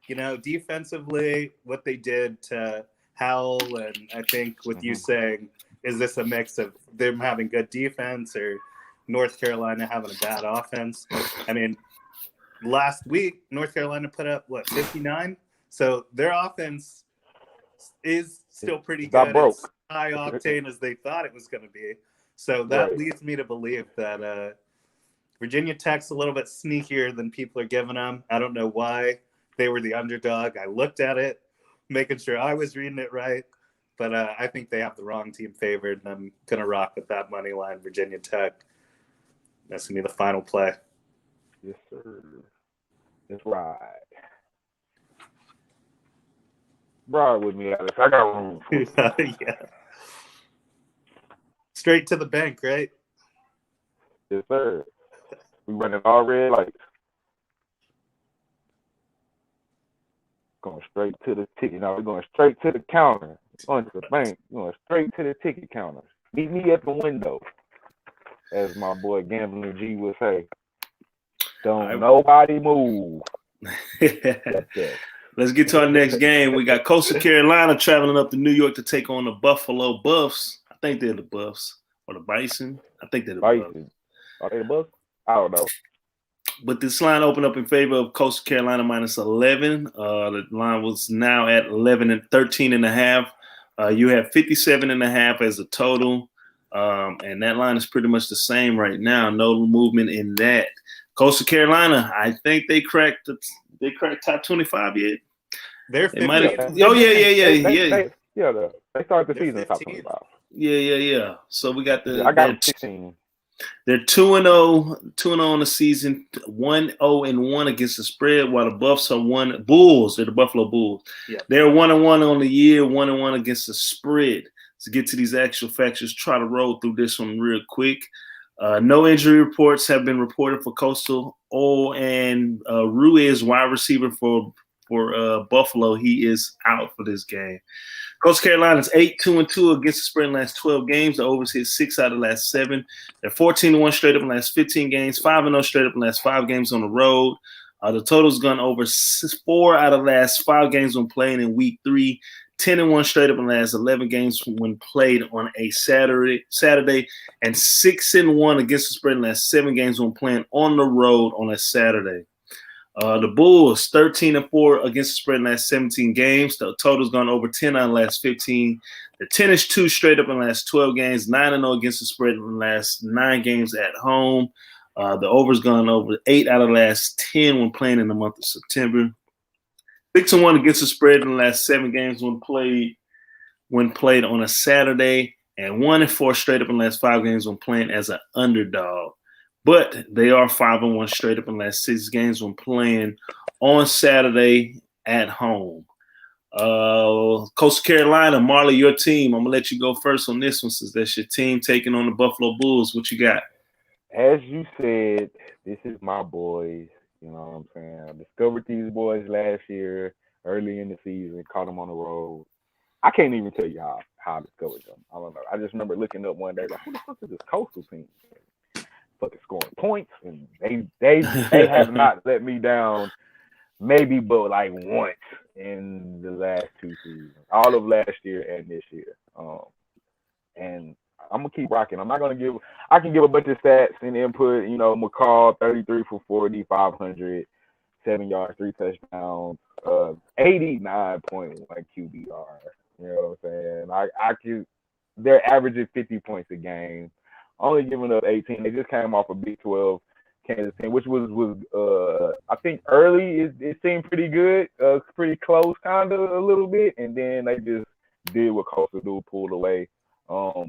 You know, defensively, what they did to Howell, and I think with you saying, is this a mix of them having good defense or North Carolina having a bad offense? I mean, last week, North Carolina put up, 59? So their offense is still pretty good. It's high octane as they thought it was going to be. So that leads me to believe that Virginia Tech's a little bit sneakier than people are giving them. I don't know why they were the underdog. I looked at it, making sure I was reading it right. But I think they have the wrong team favored, and I'm going to rock with that money line, Virginia Tech. That's going to be the final play. Yes, sir. That's right. Ride with me, Alex. I got room for you. Yeah. Straight to the bank, right? Yes, sir. We running all red lights. Going straight to the ticket. Now we're going straight to the counter. Going to the bank. Going straight to the ticket counter. Meet me at the window, as my boy Gambling G would say. Don't nobody move. Let's get to our next game. We got Coastal Carolina traveling up to New York to take on the Buffalo Buffs. I think they're the Buffs or the Bison. I think they're the Bison. Are they the Buffs? I don't know. But this line opened up in favor of Coastal Carolina -11. The line was now at 11 and 13.5. You have 57.5 as a total. And that line is pretty much the same right now. No movement in that. Coastal Carolina, I think they cracked top 25 yet. They're 50. They started the season top 25. Yeah. So we got I got 16. They're 2-0 in the season, 1-0-1 against the spread, while the Buffs are Bulls. They're the Buffalo Bulls. Yeah. They're 1-1 on the year, 1-1 against the spread. To get to these actual facts, just try to roll through this one real quick. No injury reports have been reported for Coastal. And Ruiz, wide receiver for Buffalo, he is out for this game. Coastal Carolina's 8-2-2 against the spread in the last 12 games. The overs hit 6 out of the last 7. They're 14-1 straight up in the last 15 games, 5-0 straight up in the last 5 games on the road. The total's gone over 4 out of the last 5 games when playing in week 3. 10-1 straight up in the last 11 games when played on a Saturday, and 6-1 against the spread in the last 7 games when playing on the road on a Saturday. The Bulls 13-4 against the spread in the last 17 games. The total's gone over 10 out of the last 15. The 10-2 straight up in the last 12 games. 9-0 against the spread in the last 9 games at home. The over's gone over 8 out of the last 10 when playing in the month of September. 6-1 against the spread in the last 7 games when played on a Saturday, and 1-4 straight up in the last 5 games when playing as an underdog. But they are 5-1 straight up in the last 6 games when playing on Saturday at home. Coastal Carolina, Marley, your team. I'm gonna let you go first on this one since that's your team taking on the Buffalo Bulls. What you got? As you said, this is my boys. You know what I'm saying? I discovered these boys last year, early in the season, caught them on the road. I can't even tell you how I discovered them. I don't know. I just remember looking up one day, like, who the fuck is this Coastal team? Fucking scoring points, and they have not let me down, maybe but like once in the last 2 seasons, all of last year and this year. And I'm gonna keep rocking. I'm not gonna give. I can give a bunch of stats and input. You know, McCall 33 for 40, 500, 7 yards, 3 touchdowns, 89.1 QBR. You know what I'm saying? I can. They're averaging 50 points a game, only giving up 18. They just came off a Big 12 Kansas team, which was I think early it seemed pretty good, pretty close, kind of a little bit, and then they just did what Coastal do, pulled away. A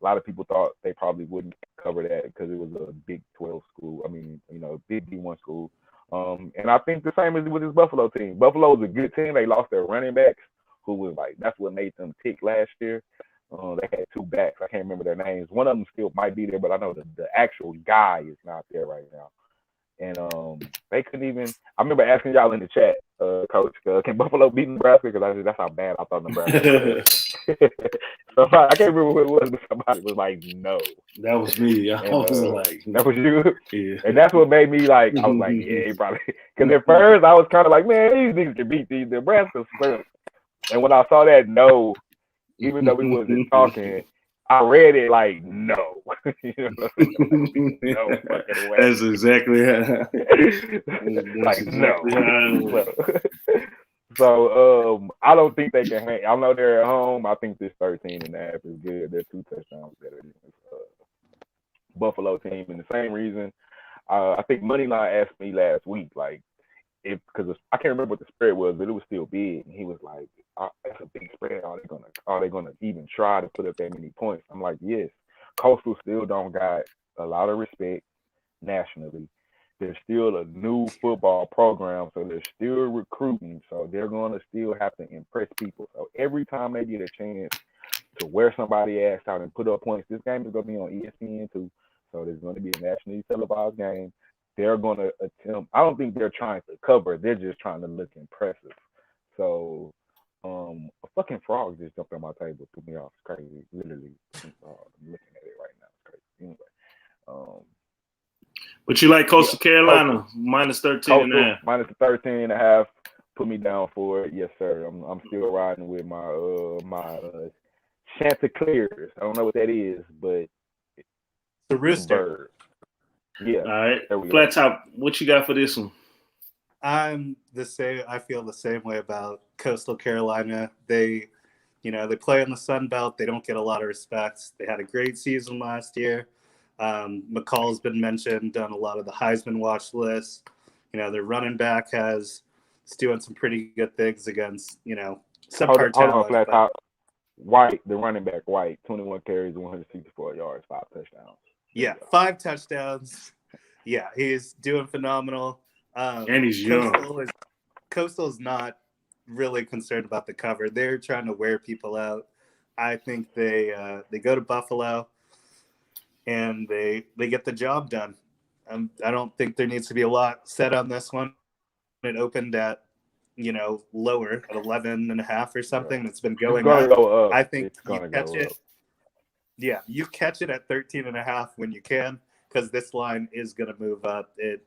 lot of people thought they probably wouldn't cover that because it was a Big 12 school. I mean, you know, Big D1 school. And I think the same as with this Buffalo team. Buffalo is a good team. They lost their running backs, who was like, that's what made them tick last year. They had 2 backs. I can't remember their names. One of them still might be there, but I know the actual guy is not there right now. And they couldn't even. I remember asking y'all in the chat, Coach, can Buffalo beat Nebraska? Because that's how bad I thought Nebraska was. So I can't remember who it was, but somebody was like, no. That was me. I was like, that was you? Yeah. And that's what made me like, I was like, yeah, he probably. Because at first I was kind of like, man, these niggas can beat these Nebraska Spurs. And when I saw that no, even though we wasn't talking, I read it like no. You know, no fucking way. That's exactly how. Like no. So I don't think they can hang. I know they're at home. I think this 13.5 is good. They're 2 touchdowns better than this Buffalo team. And the same reason, I think Moneyline asked me last week, like, because I can't remember what the spread was, but it was still big. And he was like, "That's a big spread. Are they gonna even try to put up that many points?" I'm like, yes. Coastal still don't got a lot of respect nationally. They're still a new football program, so they're still recruiting. So they're gonna still have to impress people. So every time they get a chance to wear somebody ass out and put up points, this game is gonna be on ESPN too. So there's gonna be a nationally televised game. They're going to attempt. I don't think they're trying to cover. They're just trying to look impressive. So, a fucking frog just jumped on my table, threw me off. It's crazy, literally. I'm looking at it right now. It's crazy. Anyway. But you like Coastal Carolina minus 13.5. Minus 13.5. Put me down for it. Yes, sir. I'm still riding with my Chanticleers. I don't know what that is, but the rooster. Yeah. All right. Flat Top, what you got for this one? I'm the same. I feel the same way about Coastal Carolina. They play in the Sun Belt. They don't get a lot of respect. They had a great season last year. McCall's been mentioned on a lot of the Heisman watch lists. You know, their running back is doing some pretty good things against, some hold on, Flat Top. White, the running back, White, 21 carries, 164 yards, 5 touchdowns. Yeah, 5 touchdowns. Yeah, he's doing phenomenal. And he's young. Coastal is not really concerned about the cover. They're trying to wear people out. I think they go to Buffalo and they get the job done. I don't think there needs to be a lot said on this one. It opened at lower at 11.5 or something. It's been going up. I think you catch it. Yeah, you catch it at 13.5 when you can, because this line is going to move up. It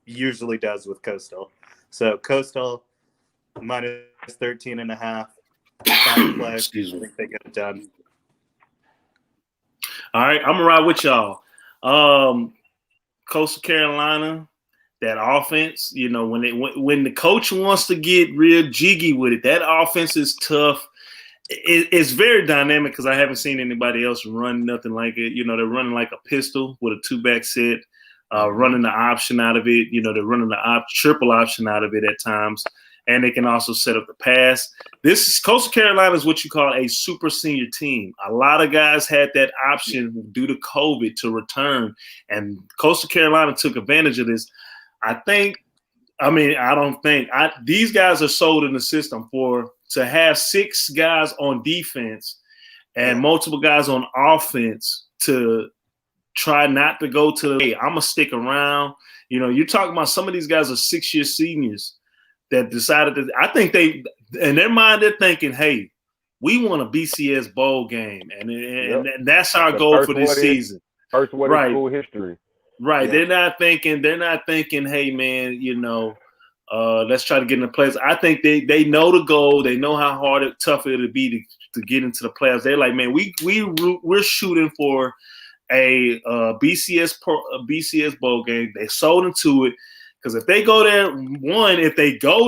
usually does with Coastal. So Coastal minus 13.5. Play. Excuse me. I think they get it done. All right, I'm gonna ride with y'all. Coastal Carolina, that offense. When the coach wants to get real jiggy with it, that offense is tough. It's very dynamic because I haven't seen anybody else run nothing like it. They're running like a pistol with a 2-back set, running the option out of it. They're running the triple option out of it at times, and they can also set up the pass. Coastal Carolina is what you call a super senior team. A lot of guys had that option due to COVID to return, and Coastal Carolina took advantage of this. These guys are sold in the system to have 6 guys on defense and multiple guys on offense to try not to go to I'm going to stick around. You're talking about some of these guys are 6-year seniors that decided that I think in their mind, they're thinking, hey, we want a BCS bowl game. And that's our goal for this season. First one in school history. Right. Yeah. They're not thinking, hey man, Let's try to get in the playoffs. I think they know the goal. They know how tough it'll be to get into the playoffs. They're like, man, we're shooting for a BCS bowl game. They sold into it because if they go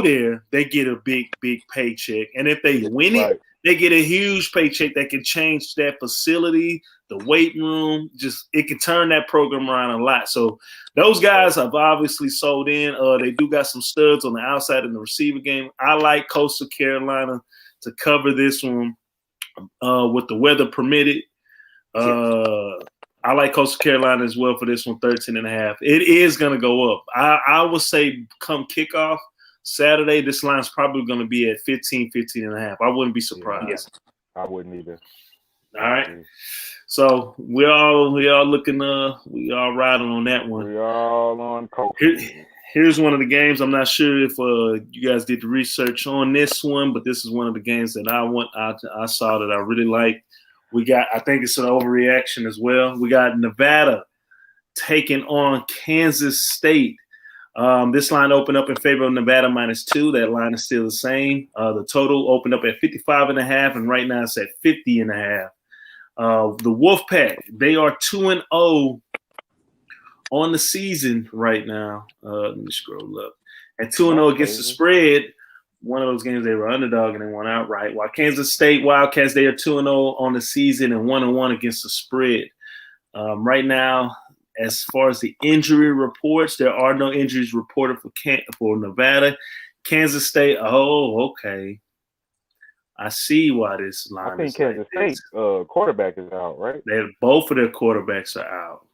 there, they get a big paycheck, and if they win it, they get a huge paycheck that can change that facility, the weight room. It can turn that program around a lot. So those guys have obviously sold in. They do got some studs on the outside in the receiver game. I like Coastal Carolina to cover this one with the weather permitted. I like Coastal Carolina as well for this one, 13.5. It is going to go up. I would say come kickoff Saturday, this line's probably going to be at 15.5. I wouldn't be surprised. Yeah, I wouldn't either. All right. So we all looking, we all riding on that one. We all on coach. Here's one of the games. I'm not sure if you guys did the research on this one, but this is one of the games that I saw that I really liked. I think it's an overreaction as well. We got Nevada taking on Kansas State. This line opened up in favor of Nevada -2. That line is still the same. The total opened up at 55.5, and right now it's at 50.5. The Wolfpack, they are 2-0 on the season right now. Let me scroll up. And 2-0 against the spread. One of those games they were underdog and they won outright. While Kansas State Wildcats, they are 2-0 on the season and 1-1 against the spread. Right now, as far as the injury reports, there are no injuries reported for Nevada. Kansas State, okay. I see why this line is Kansas State quarterback is out, right? Both of their quarterbacks are out.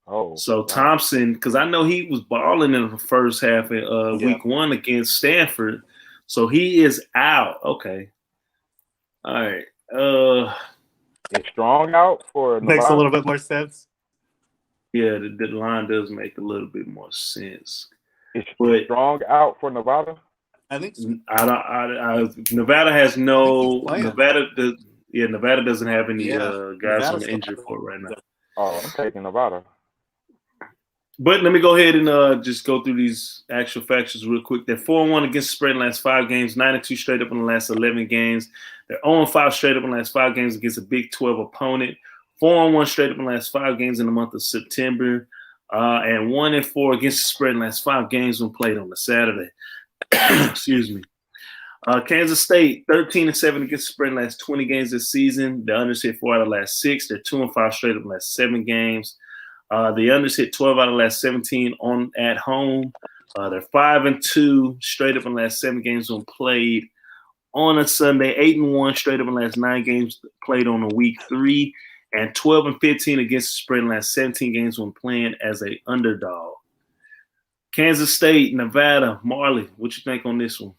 Oh, so wow. Thompson, because I know he was balling in the first half of week 1 against Stanford. So he is out. Okay. All right. Is Strong out for Nevada? Makes a little bit more sense. Yeah, the line does make a little bit more sense. Is Strong out for Nevada? I think so. Nevada has no Nevada doesn't have any guys on the injury report right now. Oh, I'm taking Nevada. But let me go ahead and just go through these actual factors real quick. They're 4-1 against the spread in the last 5 games, 9-2 straight up in the last 11 games. They're 0-5 straight up in the last 5 games against a Big 12 opponent. 4-1 straight up in the last 5 games in the month of September. And 1-4 against the spread in the last 5 games when played on a Saturday. Excuse me. Kansas State, 13-7 against the spread in the last 20 games this season. The unders hit 4 out of the last 6. They're 2-5 straight up in the last 7 games. The unders hit 12 out of the last 17 at home. They're 5-2 straight up in the last 7 games when played on a Sunday. 8-1 straight up in the last 9 games played on a week 3, and 12-15 against the spread in the last 17 games when playing as a underdog. Kansas State, Nevada, Marley, what you think on this one?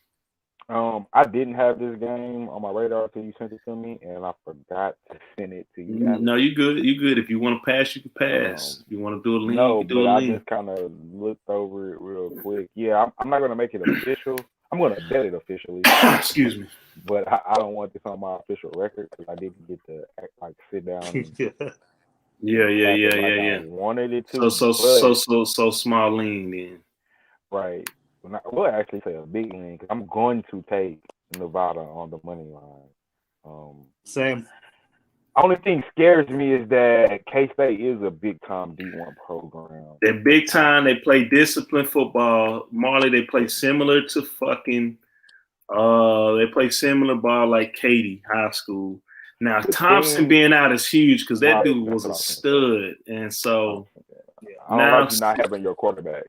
I didn't have this game on my radar until you sent it to me, and I forgot to send it to you guys. No, you good. You good. If you want to pass, you can pass. If you want to do a lean, you can do a lean. I just kind of looked over it real quick. Yeah, I'm not going to make it official. I'm going to bet it officially. Excuse me. But I don't want this on my official record because I didn't get to sit down. And Yeah. I wanted it to. So small lean then. Right. Well, I actually say a big lean because I'm going to take Nevada on the money line. Same. Only thing scares me is that K-State is a big-time D1 program. They're big-time. They play disciplined football. Marley, they play similar to they play similar ball like Katy High School. Now, Thompson being out is huge because that dude was a stud. And so I don't like you not having your quarterback.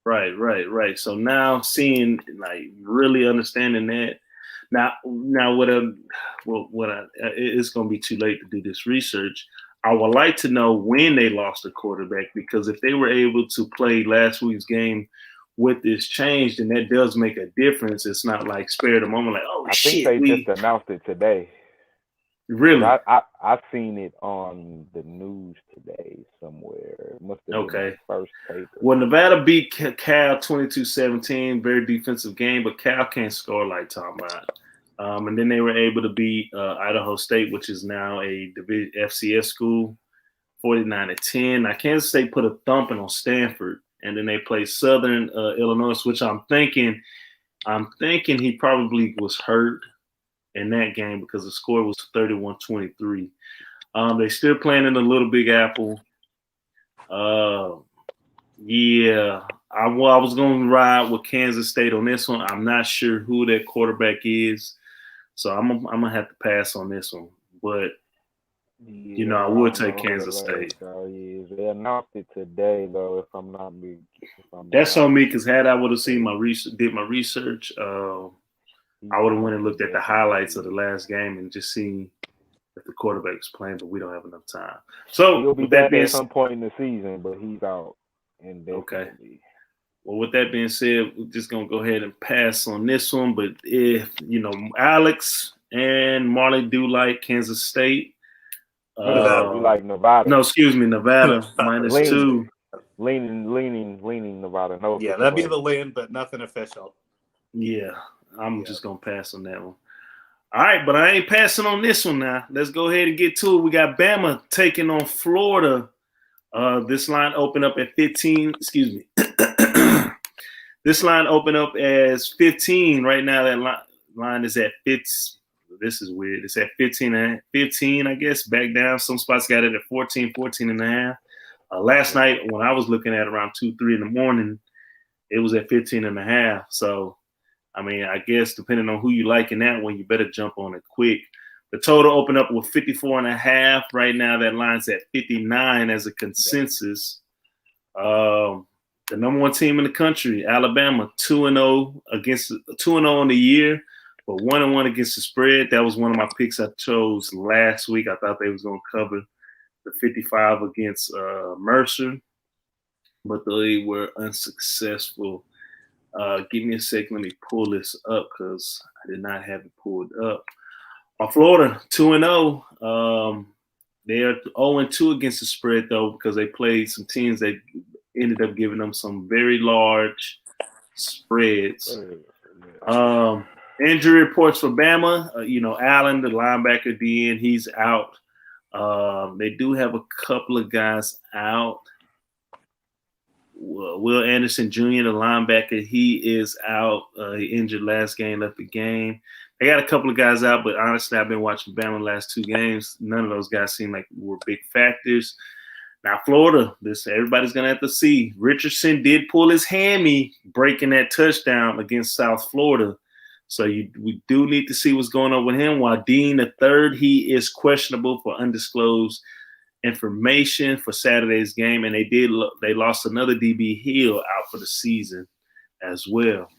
Right. So now seeing, like, really understanding that. Now, it's going to be too late to do this research. I would like to know when they lost a quarterback, because if they were able to play last week's game with this change, then that does make a difference. It's not like spare the moment, like, oh, shit. I think they just announced it today. Really? I've seen it on the news today somewhere. It must have been the first paper. Well, Nevada beat Cal 22-17, very defensive game, but Cal can't score like talking about. And then they were able to beat Idaho State, which is now a FCS school, 49-10. Now, Kansas State put a thumping on Stanford, and then they play Southern Illinois, which I'm thinking he probably was hurt in that game because the score was 31-23. They still playing in the Little Big Apple. Yeah, I was going to ride with Kansas State on this one. I'm not sure who that quarterback is, so I'm gonna have to pass on this one. But Yeah, I would take Kansas State. They announced it today, though. If I'm not That's on me, because had I would have seen my research, I would have went and looked at the highlights of the last game and just seen if the quarterback was playing, but we don't have enough time. So he'll be with that back being at some point in the season, but he's out. Okay. Well, with that being said, we're just gonna go ahead and pass on this one. But if Alex and Marley do like Kansas State, we like Nevada. No, excuse me, Nevada -2. Leaning Nevada. No, yeah, that'd be the lean, but nothing official. Yeah, I'm just gonna pass on that one. All right, but I ain't passing on this one now. Let's go ahead and get to it. We got Bama taking on Florida. This line opened up at 15. Excuse me. This line opened up as 15. Right now, that line is at 15. This is weird. It's at 15, I guess. Back down. Some spots got it at 14 and a half. Last night, when I was looking at around 2-3 in the morning, it was at 15 and a half. So, I mean, I guess depending on who you like in that one, you better jump on it quick. The total opened up with 54 and a half. Right now, that line's at 59 as a consensus. The number one team in the country, Alabama, 2-0 on the year, but 1-1 against the spread. That was one of my picks I chose last week. I thought they was going to cover the 55 against Mercer, but they were unsuccessful. Give me a second. Let me pull this up because I did not have it pulled up. Florida, 2-0. They are 0-2 against the spread, though, because they played some teams that ended up giving them some very large spreads. Injury reports for Bama. Allen, the linebacker, DN, he's out. They do have a couple of guys out. Will Anderson Jr., the linebacker, he is out. He injured last game, left the game. They got a couple of guys out, but honestly, I've been watching Bama the last 2 games. None of those guys seem like were big factors. Now, Florida, everybody's going to have to see. Richardson did pull his hammy, breaking that touchdown against South Florida. So we do need to see what's going on with him. While Dean III, he is questionable for undisclosed information for Saturday's game, and they lost another DB Hill out for the season as well.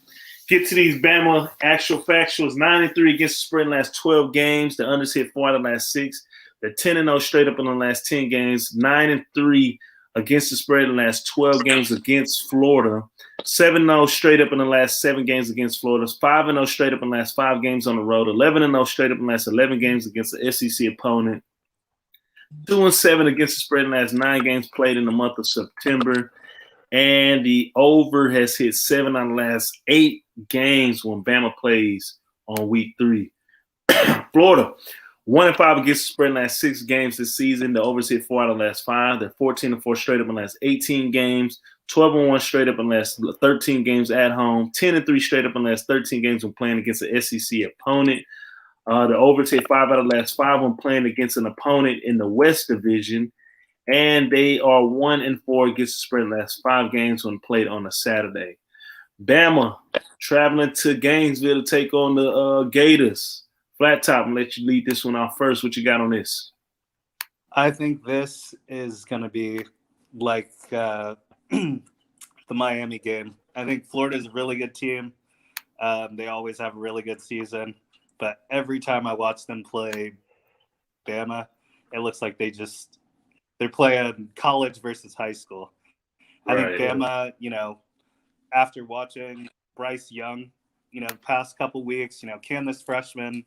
Get to these Bama actual factuals. 9-3 against the spread in the last 12 games. The unders hit 4 out of the last 6. They're 10-0 straight up in the last 10 games. 9-3 against the spread in the last 12 games against Florida. 7-0 straight up in the last 7 games against Florida. 5-0 straight up in the last 5 games on the road. 11-0 straight up in the last 11 games against the SEC opponent. 2-7 against the spread in the last 9 games played in the month of September. And the over has hit 7 out of the last 8 games when Bama plays on week 3. Florida, 1-5 against the spread in the last 6 games this season. The overs hit 4 out of the last 5. They're 14-4 straight up in the last 18 games. 12-1 straight up in the last 13 games at home. 10-3 straight up in the last 13 games when playing against an SEC opponent. The overs hit 5 out of the last 5 when playing against an opponent in the West Division. And they are 1-4 against the spread in the last 5 games when played on a Saturday. Bama traveling to Gainesville to take on the Gators. Flat Top, I'm going to let you lead this one off first. What you got on this? I think this is going to be like the Miami game. I think Florida's a really good team. They always have a really good season. But every time I watch them play Bama, it looks like they're playing college versus high school. I think Bama, after watching Bryce Young, the past couple weeks, can this freshman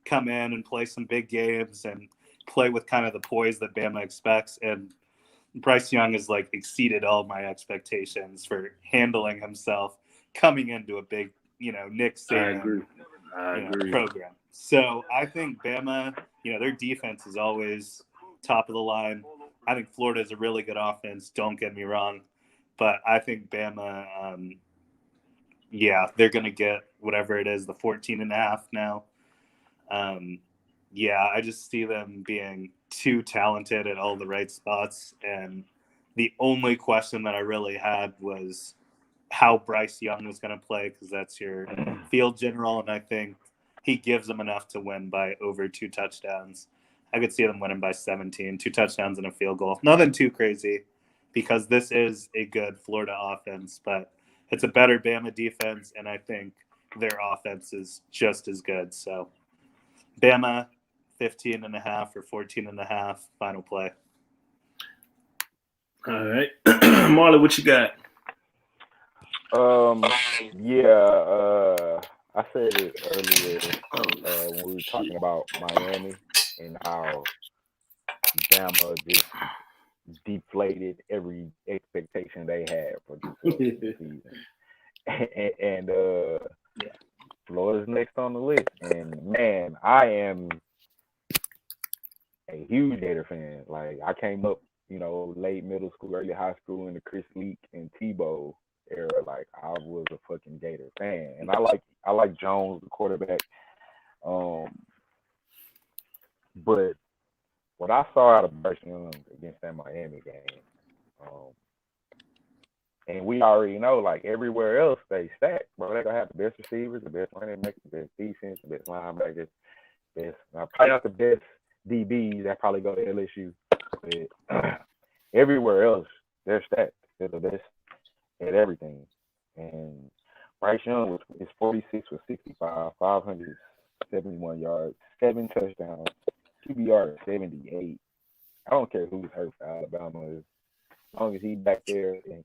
come in and play some big games and play with kind of the poise that Bama expects? And Bryce Young has exceeded all my expectations for handling himself coming into a big, Nick Saban program. So I think Bama, their defense is always top of the line. I think Florida is a really good offense. Don't get me wrong, but I think Bama, they're going to get whatever it is, the 14.5 now. I just see them being too talented at all the right spots. And the only question that I really had was how Bryce Young was going to play, because that's your field general, and I think he gives them enough to win by over 2 touchdowns. I could see them winning by 17, 2 touchdowns and a field goal. Nothing too crazy, because this is a good Florida offense, but it's a better Bama defense, and I think their offense is just as good. So Bama 15.5 or 14.5 final play. All right. Marley, what you got? I said it earlier when we were talking about Miami and how Bama just deflated every expectation they had for this season. And Florida's next on the list. And man, I am a huge Gator fan. Like, I came up, late middle school, early high school in the Chris Leak and Tebow era. Like, I was a fucking Gator fan, and I like Jones, the quarterback. But what I saw out of Bryce Young against that Miami game, and we already know, like, everywhere else they stacked, bro. They're gonna have the best receivers, the best running backs, the best defense, the best linebackers, probably not the best DBs that probably go to LSU, but everywhere else they're stacked. They're the best at everything. And Bryce Young is 46 for 65, 571 yards, 7 touchdowns, QBR 78. I don't care who's hurt for Alabama. As long as he's back there and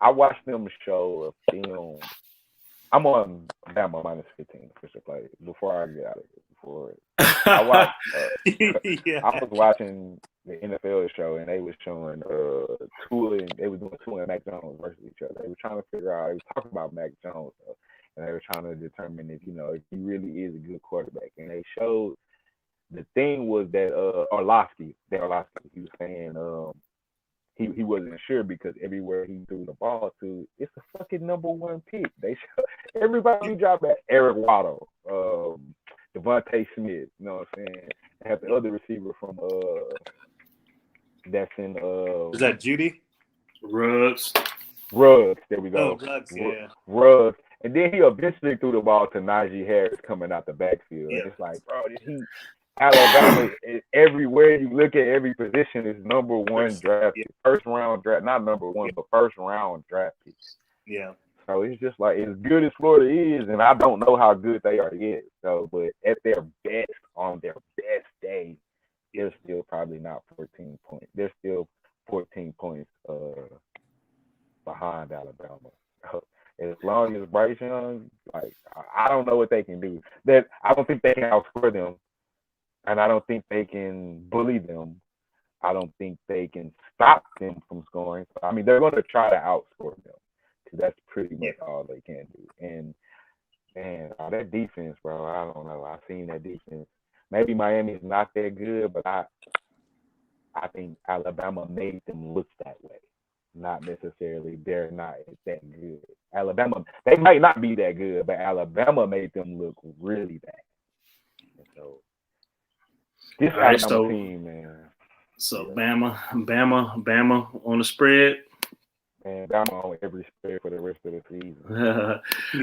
I watched them show a film. I'm on Bama minus 15 official play before I get out of it. I was watching the NFL show, and they was showing Tulane. They was doing Tulane and Mac Jones versus each other. They were trying to figure out. They was talking about Mac Jones, and they were trying to determine if if he really is a good quarterback. And they showed the thing was that Orlovsky, he was saying he wasn't sure because everywhere he threw the ball to, it's a fucking number 1 pick. They show everybody dropped at Eric Waddle, Devontae Smith, you know what I'm saying? They have the other receiver from that's in is that Judy? Ruggs. There we go. Oh, Ruggs, yeah. Ruggs. And then he eventually threw the ball to Najee Harris coming out the backfield. Yeah. And it's like, bro, Alabama, everywhere you look at every position is number 1 draft, first round draft, not number 1, but first round draft pick. Yeah. So it's just like, as good as Florida is, and I don't know how good they are yet. So, but at their best, on their best day, they're still probably not 14 points. They're still 14 points behind Alabama. As long as Bryce Young, like, I don't know what they can do. I don't think they can outscore them, and I don't think they can bully them. I don't think they can stop them from scoring. I mean, they're going to try to outscore them. That's pretty much all they can do. And that defense, bro, I don't know. I've seen that defense. Maybe Miami's not that good, but I think Alabama made them look that way. Not necessarily they're not that good. Alabama, they might not be that good, but Alabama made them look really bad. And so this Alabama team, man. So Bama on the spread. Man, Bama on every spread for the rest of the season.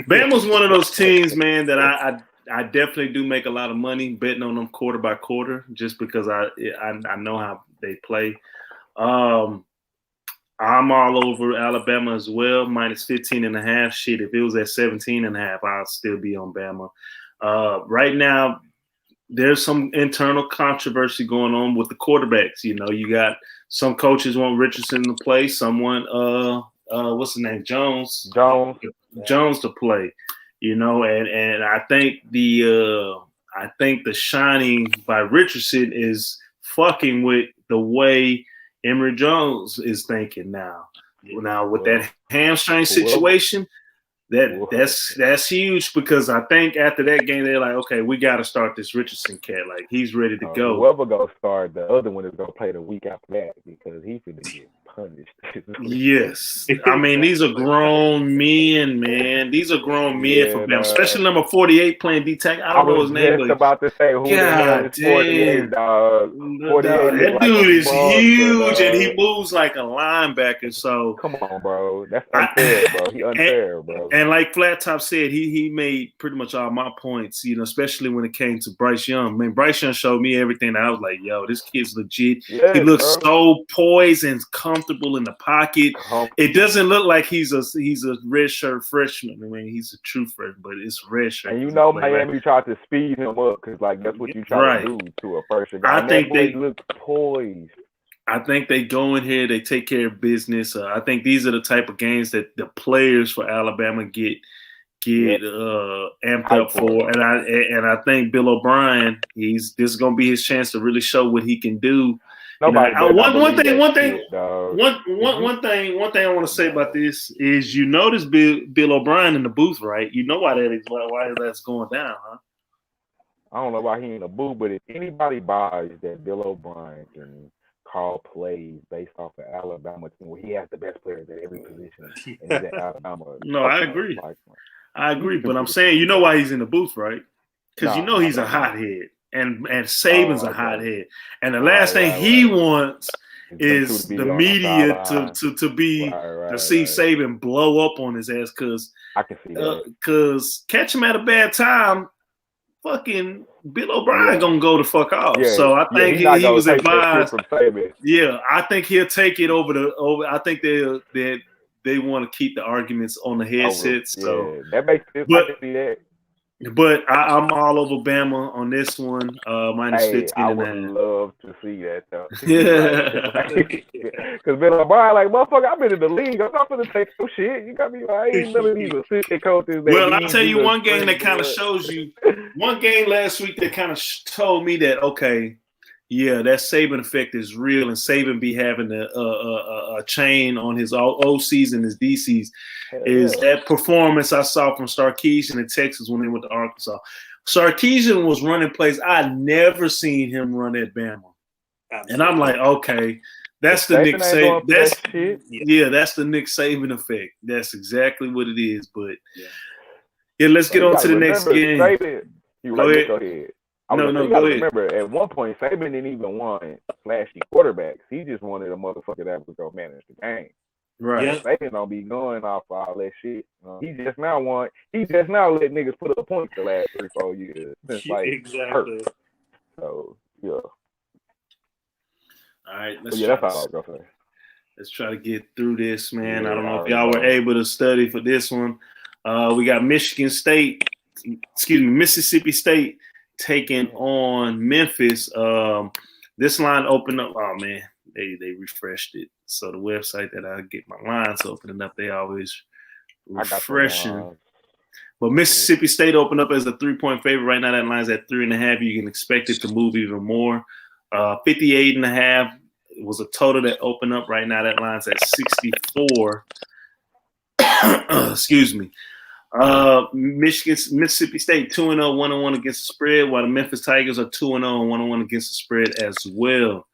Bama's one of those teams, man, that I definitely do make a lot of money betting on them quarter by quarter, just because I know how they play. I'm all over Alabama as well, minus 15.5. Shit, if it was at 17.5, I'll still be on Bama. Right now, there's some internal controversy going on with the quarterbacks. You got some coaches want Richardson to play, someone what's his name, Jones to play. And I think the shining by Richardson is fucking with the way Emory Jones is thinking now. Now with that hamstring situation, that's huge, because I think after that game they're like, okay, we got to start this Richardson cat. Like, he's ready to go. Whoever gonna start, the other one is gonna play the week after that, because he's gonna get punished. Yes. I mean, these are grown men, man. These are grown men for Bama, especially number 48 playing D-Tack. I don't know his name, but about to say who the hell is 48, dog. 48 that dude is huge, and he moves like a linebacker. So come on, bro. That's unfair, bro. He unfair, bro. And like Flat Top said, he made pretty much all my points, you know, especially when it came to Bryce Young. Man, Bryce Young showed me everything. I was like, yo, this kid's legit. Yes, he looks bro. so poised and comfortable in the pocket. It doesn't look like he's a redshirt freshman. I mean, he's a true freshman, but it's redshirt. And you know, Miami tried to speed him up because, like, that's what you try to do to a freshman guy. I think they look poised. I think they go in here, they take care of business. I think these are the type of games that the players for Alabama get amped up for, and I think Bill O'Brien, this is gonna be his chance to really show what he can do. One thing I want to say about this is, you notice Bill O'Brien in the booth, right? You know why that is, why that's going down, huh? I don't know why he in the booth, but if anybody buys that Bill O'Brien can call plays based off of Alabama team where he has the best players at every position in Alabama. No, I agree. I agragree, but I'm saying, you know why he's in the booth, right? Because you know he's a hothead, and Saban's a hothead, and the last thing he wants is the media to see Saban blow up on his ass, because I can see that. Because catch him at a bad time, fucking Bill O'Brien gonna go the fuck off. Yeah, so I think he was advised. Yeah, I think he'll take it over. I think they want to keep the arguments on the headsets. So that makes sense. I can see that. But I'm all over Bama on this one. Minus 15 I and would a half. love to see that, though. Because Bill O'Brien, like, motherfucker, I've been in the league. I'm not going to take no shit. You got me like, I ain't none of these assistant coaches. Well, I'll tell you one game that kind of shows you. One game last week that kind of told me that, okay, yeah, that Saban effect is real, and Saban be having a chain on his OCs and his DCs. That performance I saw from Sarkisian in Texas when they went to Arkansas. Sarkisian was running plays I never seen him run at Bama. Absolutely. And I'm like, okay, that's the Nick Saban. That's the Nick Saban effect. That's exactly what it is. But let's get on to the next game. Go ahead. Go ahead. Remember, at one point, Saban didn't even want flashy quarterbacks. He just wanted a motherfucker that was going to manage the game. Right. Saban don't be going off all that shit. He just now let niggas put up points the last 3-4 years. Exactly. So, yeah. All right. That's all I was going to say. Let's try to get through this, man. I don't know if y'all were able to study for this one. We got Mississippi State taking on Memphis. This line opened up. Oh man, they refreshed it. So the website that I get my lines opening up, they always refreshing. But Mississippi State opened up as a 3-point favorite. Right now that line's at 3.5. You can expect it to move even more. 58.5 was a total that opened up. Right now that line's at 64. Excuse me. Mississippi State 2-0, 1-1 against the spread, while the Memphis Tigers are 2-0 and 1-1 against the spread as well.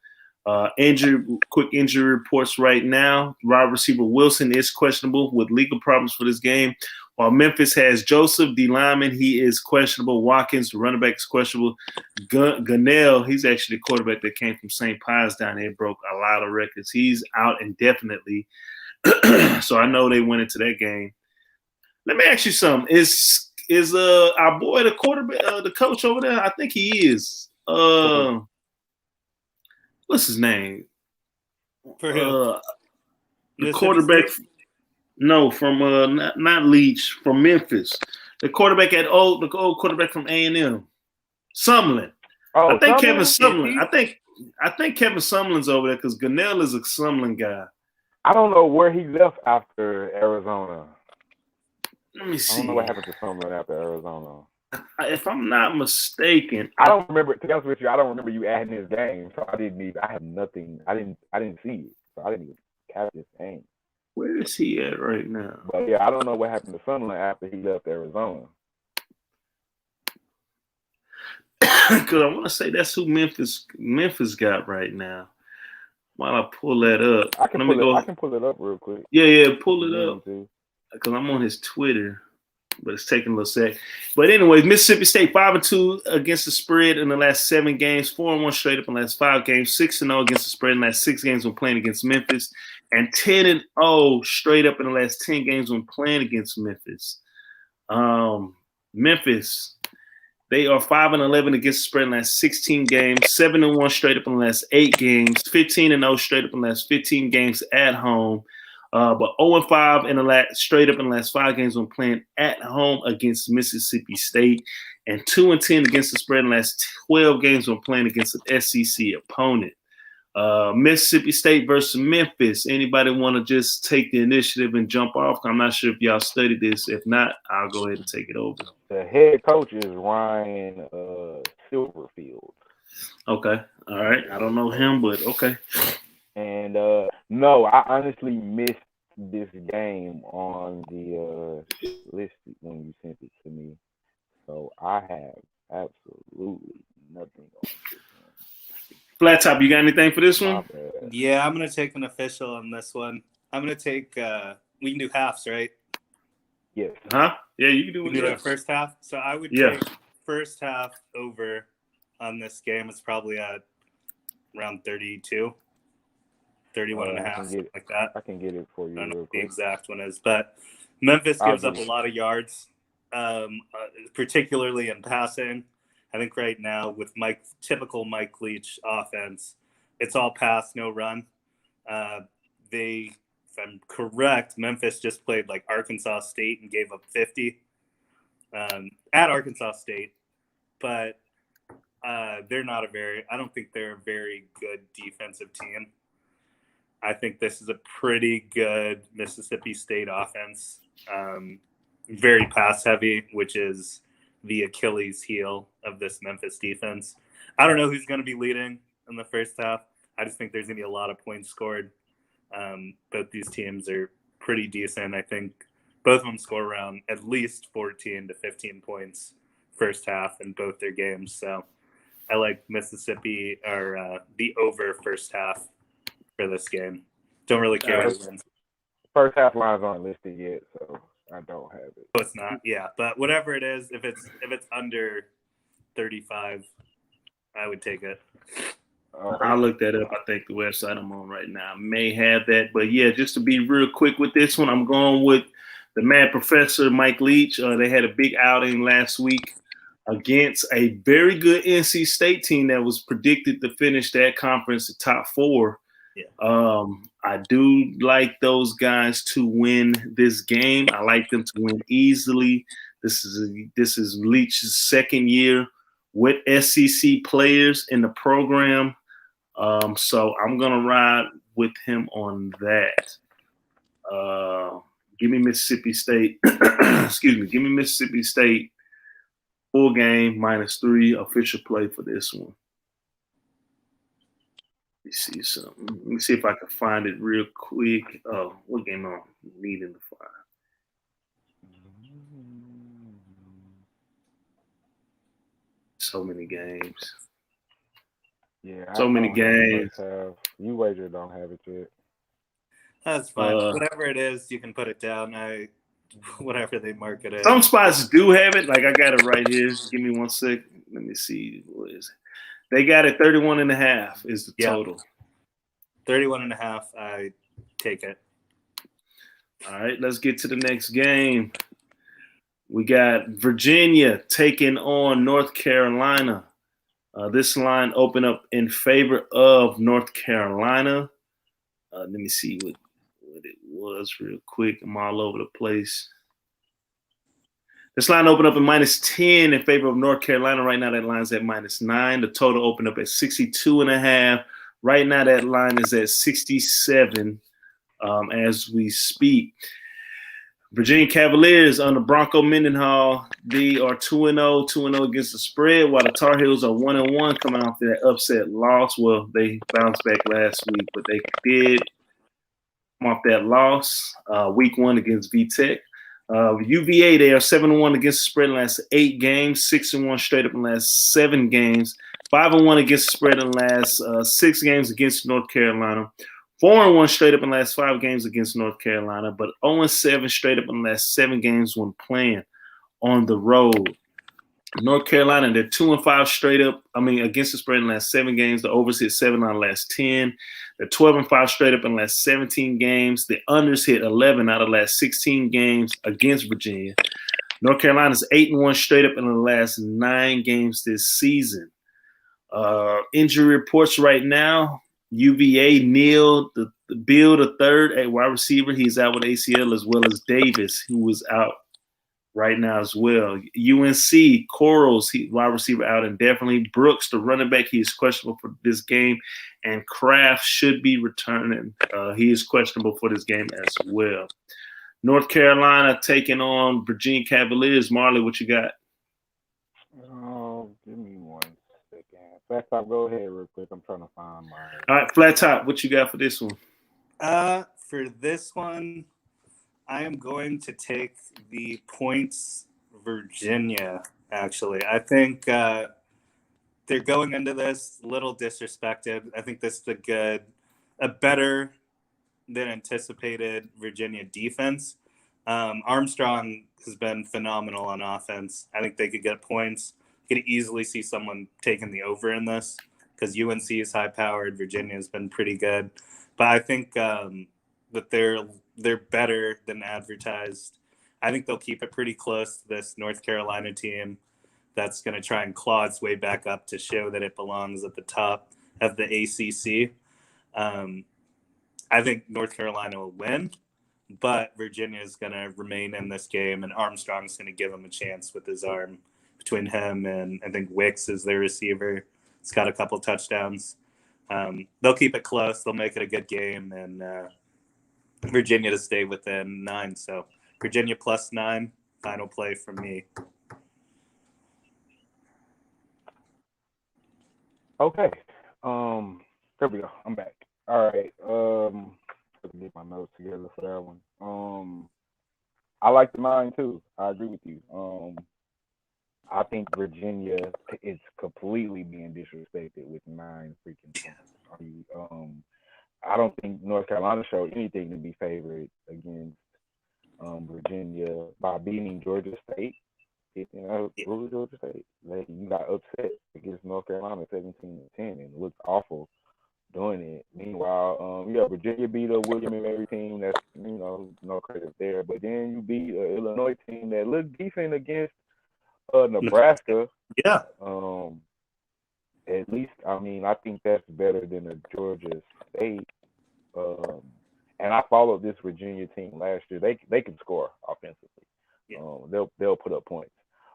Quick injury reports right now. Wide receiver Wilson is questionable with legal problems for this game, while Memphis has Joseph D. Lyman. He is questionable. Watkins, the running back, is questionable. Gunnell, he's actually the quarterback that came from St. Pius down there, broke a lot of records. He's out indefinitely. So I know they went into that game. Let me ask you something. Is our boy the quarterback, the coach over there? I think he is. What's his name? For him, the quarterback. No, from not Leach, from Memphis. The quarterback the old quarterback from A&M, Sumlin. I think Kevin Sumlin. I think Kevin Sumlin's over there because Gunnell is a Sumlin guy. I don't know where he left after Arizona. Let me see. I don't know what happened to Sumlin after Arizona. If I'm not mistaken, I don't remember. To be honest with you, I don't remember you adding his game, so I have nothing. I didn't see it, so I didn't even catch his game. Where is he at right now? But yeah, I don't know what happened to Sumlin after he left Arizona. Because I want to say that's who Memphis got right now. while I pull that up, I can pull it up real quick. Yeah, pull it up because I'm on his Twitter, but it's taking a little sec. But anyways, Mississippi State 5-2 against the spread in the last 7 games, 4-1 straight up in the last 5 games, 6-0 against the spread in the last 6 games when playing against Memphis, and 10-0 straight up in the last 10 games when playing against Memphis. Memphis, they are 5-11 against the spread in the last 16 games, 7-1 straight up in the last 8 games, 15-0 straight up in the last 15 games at home. But 0-5 in the last straight up in the last 5 games when playing at home against Mississippi State, and 2-10 against the spread in the last 12 games when playing against an SEC opponent. Mississippi State versus Memphis. Anybody want to just take the initiative and jump off? I'm not sure if y'all studied this. If not, I'll go ahead and take it over. The head coach is Ryan Silverfield. Okay. All right. I don't know him, but okay. And no, I honestly missed this game on the list when you sent it to me. So I have absolutely nothing on this one. Flat Top, you got anything for this one? Yeah, I'm going to take an official on this one. I'm going to take we can do halves, right? Yes. Huh? Yeah, you can do it. We do the first half. So I would take first half over on this game. It's probably at around 32. 31 and a half, something like that. I can get it for you. I don't know real what the quick. exact one is, but Memphis gives up a lot of yards, particularly in passing. I think right now with typical Mike Leach offense, it's all pass, no run. If I'm correct, Memphis just played like Arkansas State and gave up 50 at Arkansas State, but they're not I don't think they're a very good defensive team. I think this is a pretty good Mississippi State offense. Very pass heavy, which is the Achilles heel of this Memphis defense. I don't know who's going to be leading in the first half. I just think there's going to be a lot of points scored. Both these teams are pretty decent. I think both of them score around at least 14 to 15 points first half in both their games. So I like Mississippi or the over first half for this game. Don't really care who wins. First half lines aren't listed yet, so I don't have it. Oh, it's not, yeah. But whatever it is, if it's under 35, I would take it. I'll look that up. I think the website I'm on right now may have that. But yeah, just to be real quick with this one, I'm going with the Mad Professor, Mike Leach. They had a big outing last week against a very good NC State team that was predicted to finish that conference the top 4. Yeah. I do like those guys to win this game. I like them to win easily. This is Leach's second year with SEC players in the program. So I'm gonna ride with him on that. Give me Mississippi State. Excuse me. Give me Mississippi State full game -3 official play for this one. Let me see something. Let me see if I can find it real quick. Oh, what game am I needing to find? So many games. Yeah. So many games. You wager don't have it yet. That's fine. Whatever it is, you can put it down. Whatever they mark it as. Some spots do have it. Like I got it right here. Give me 1 sec. Let me see. What is it? They got it 31.5 is the total. 31.5. I take it. All right, let's get to the next game. We got Virginia taking on North Carolina. This line opened up in favor of North Carolina. Let me see what it was real quick. I'm all over the place. This line opened up at -10 in favor of North Carolina. Right now, that line's at -9. The total opened up at 62.5. Right now, that line is at 67 as we speak. Virginia Cavaliers on the Bronco Mendenhall. They are 2-0, 2-0 against the spread, while the Tar Heels are 1-1 coming off that upset loss. Well, they bounced back last week, but they did come off that loss week 1 against VTech. UVA, they are 7-1 against the spread in the last 8 games, 6-1 straight up in the last 7 games. 5-1 against the spread in the last 6 games against North Carolina. 4-1 straight up in the last 5 games against North Carolina, but 0-7 straight up in the last 7 games when playing on the road. North Carolina, they're 2-5 straight up. Against the spread in the last 7 games. The overs hit 7 out of the last 10. They're 12-5 straight up in the last 17 games. The unders hit 11 out of the last 16 games against Virginia. North Carolina's 8-1 straight up in the last 9 games this season. Injury reports right now. UVA Neal, the Bill, the third at wide receiver, he's out with ACL, as well as Davis, who was out right now as well. UNC, Corals, wide receiver, out indefinitely. Brooks, the running back, he is questionable for this game. And Kraft should be returning. He is questionable for this game as well. North Carolina taking on Virginia Cavaliers. Marley, what you got? Oh, give me 1 second. Flat Top, go ahead real quick. I'm trying to find mine. All right, Flat Top, what you got for this one? For this one, I am going to take the points Virginia, actually. I think they're going into this a little disrespected. I think this is a better than anticipated Virginia defense. Armstrong has been phenomenal on offense. I think they could get points. Could easily see someone taking the over in this because UNC is high-powered. Virginia has been pretty good. But I think that they're better than advertised. I think they'll keep it pretty close to this North Carolina team that's going to try and claw its way back up to show that it belongs at the top of the ACC. I think North Carolina will win, but Virginia is going to remain in this game, and Armstrong's going to give him a chance with his arm. Between him and I think Wicks is their receiver. He's got a couple touchdowns. They'll keep it close. They'll make it a good game, and Virginia to stay within 9. So Virginia +9, final play from me. Okay. There we go. I'm back. All right. Let me get my notes together for that one. I like the 9 too. I agree with you. I think Virginia is completely being disrespected with 9 freaking points. I don't think North Carolina showed anything to be favored against Virginia by beating Georgia State. What was Georgia State? You got upset against North Carolina 17-10 and looked awful doing it. Meanwhile, Virginia beat a William and Mary team. That's no credit there. But then you beat an Illinois team that looked decent against Nebraska. Yeah. At least, I think that's better than a Georgia State. And I followed this Virginia team last year. They can score offensively. Yeah. They'll put up points.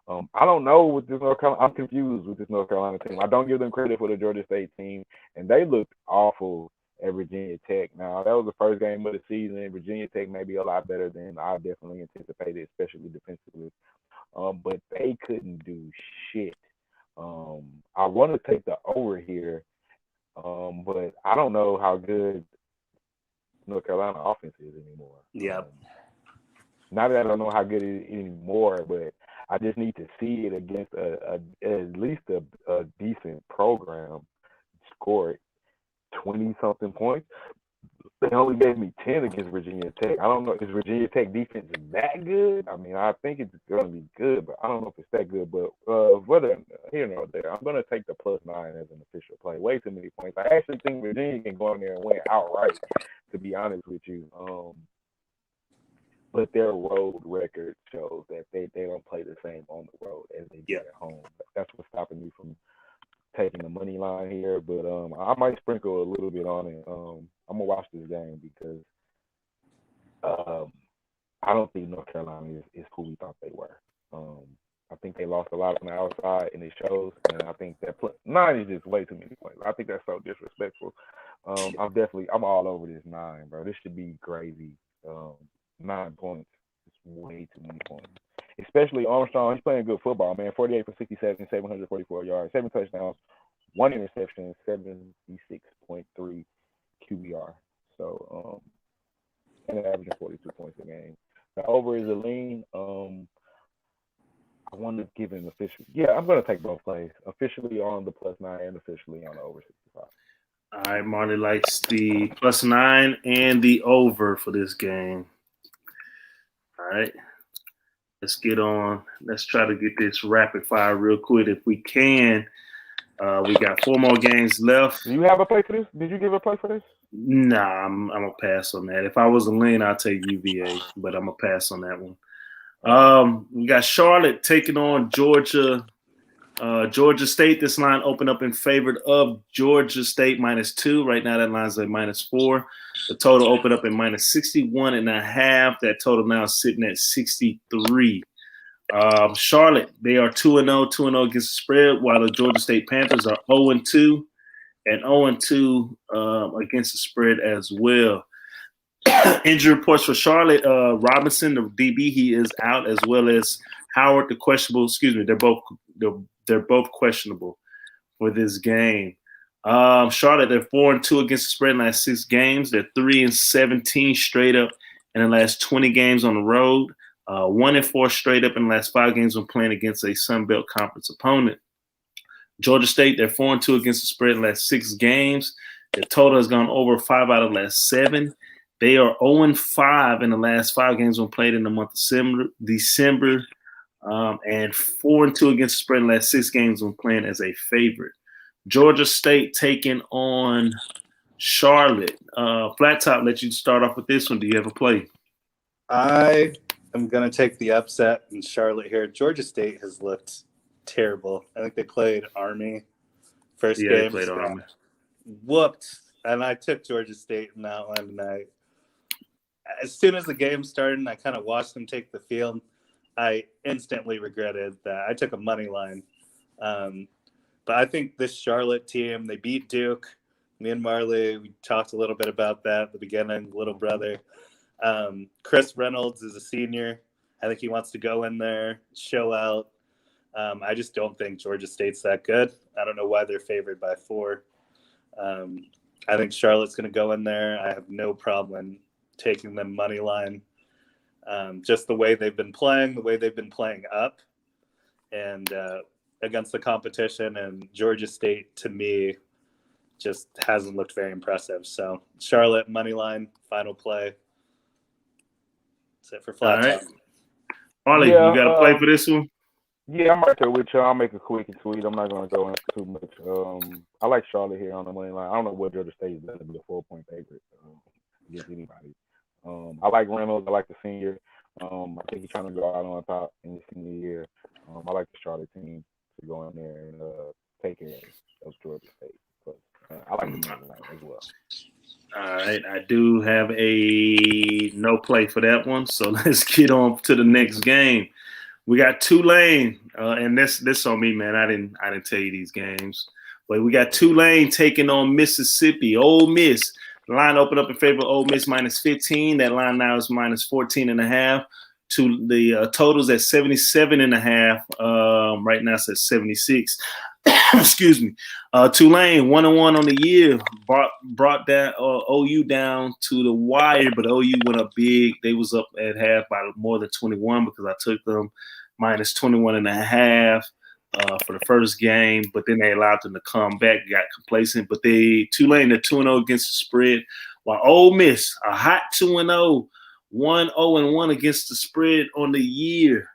I don't know with this North Carolina. I'm confused with this North Carolina team. I don't give them credit for the Georgia State team, and they looked awful at Virginia Tech. Now that was the first game of the season, and Virginia Tech may be a lot better than I definitely anticipated, especially defensively. But they couldn't do shit. I want to take the over here, but I don't know how good North Carolina offense is anymore. Yeah. Not that I don't know how good it is anymore, but I just need to see it against at least a decent program. Score 20-something points. They only gave me 10 against Virginia Tech. I don't know. Is Virginia Tech defense that good? I think it's going to be good, but I don't know if it's that good. But whether here nor there, I'm going to take the +9 as an official play. Way too many points. I actually think Virginia can go in there and win outright, to be honest with you. But their road record shows that they don't play the same on the road as they do at home. That's what's stopping me from taking the money line here. But I might sprinkle a little bit on it. I'm going to watch this game because I don't think North Carolina is who we thought they were. I think they lost a lot on the outside, and it shows. And I think that +9 is just way too many points. I think that's so disrespectful. I'm all over this 9, bro. This should be crazy. 9 points. It's way too many points. Especially Armstrong. He's playing good football, man. 48 for 67, 744 yards, 7 touchdowns, 1 interception, 76.3 QBR. So, and averaging 42 points a game. The over is a lean. I want to give an official. Yeah, I'm going to take both plays. Officially on the +9 and officially on the over 65. All right, Marley likes the +9 and the over for this game. All right. Let's get on. Let's try to get this rapid fire real quick if we can. We got 4 more games left. Do you have a play for this? Did you give a play for this? Nah, I'm going to pass on that. If I was a lean, I'd take UVA, but I'm going to pass on that one. We got Charlotte taking on Georgia. Georgia State, this line opened up in favor of Georgia State -2. Right now that line's at -4. The total opened up at -61.5. That total now is sitting at 63. Charlotte, they are 2-0 against the spread, while the Georgia State Panthers are 0-2 and 0-2 against the spread as well. Injury reports for Charlotte. Robinson, the DB, he is out, as well as Howard, the questionable. Excuse me, they're both questionable for this game. Charlotte, they're 4-2 against the spread in the last 6 games. They're 3-17 straight up in the last 20 games on the road. 1-4 straight up in the last 5 games when playing against a Sun Belt Conference opponent. Georgia State, they're 4-2 against the spread in the last 6 games. Their total has gone over 5 out of the last 7. They are 0-5 in the last 5 games when played in the month of December. And 4-2 against the spread in the last 6 games when playing as a favorite. Georgia State taking on Charlotte. Flat Top, let you start off with this one. Do you have a play? I am going to take the upset in Charlotte here. Georgia State has looked terrible. I think they played Army first game. They played Army. Whooped. And I took Georgia State in that one. And as soon as the game started and I kind of watched them take the field, I instantly regretted that. I took a money line. But I think this Charlotte team, they beat Duke. Me and Marley, we talked a little bit about that at the beginning, little brother. Chris Reynolds is a senior. I think he wants to go in there, show out. I just don't think Georgia State's that good. I don't know why they're favored by 4. I think Charlotte's going to go in there. I have no problem taking them money line. Just the way they've been playing, the way they've been playing up, and against the competition. And Georgia State, to me, just hasn't looked very impressive. So Charlotte, money line, final play. That's it for Flat Top. Marley, you got a play for this one? Yeah, I'm right there with you. I'll make it quick and sweet. I'm not going to go into too much. I like Charlotte here on the money line. I don't know what Georgia State is going to be a 4-point favorite against anybody. I like Reynolds. I like the senior. I think he's trying to go out on top in his senior year. I like the Charlotte team to go in there and take it as Georgia State. But I like the money line as well. All right. I do have a no play for that one. So let's get on to the next game. We got Tulane, and this on me, man. I didn't tell you these games, but we got Tulane taking on Mississippi. Ole Miss. The line opened up in favor of Ole Miss -15. That line now is -14.5. The totals at 77.5. Right now it's at 76. Excuse me. Tulane 1-1 on the year brought that OU down to the wire, but OU went up big. They was up at half by more than 21 because I took them -21.5 for the first game, but then they allowed them to come back, got complacent. But Tulane are 2-0 against the spread, while Ole Miss a hot 2-0, 1-0-1 against the spread on the year.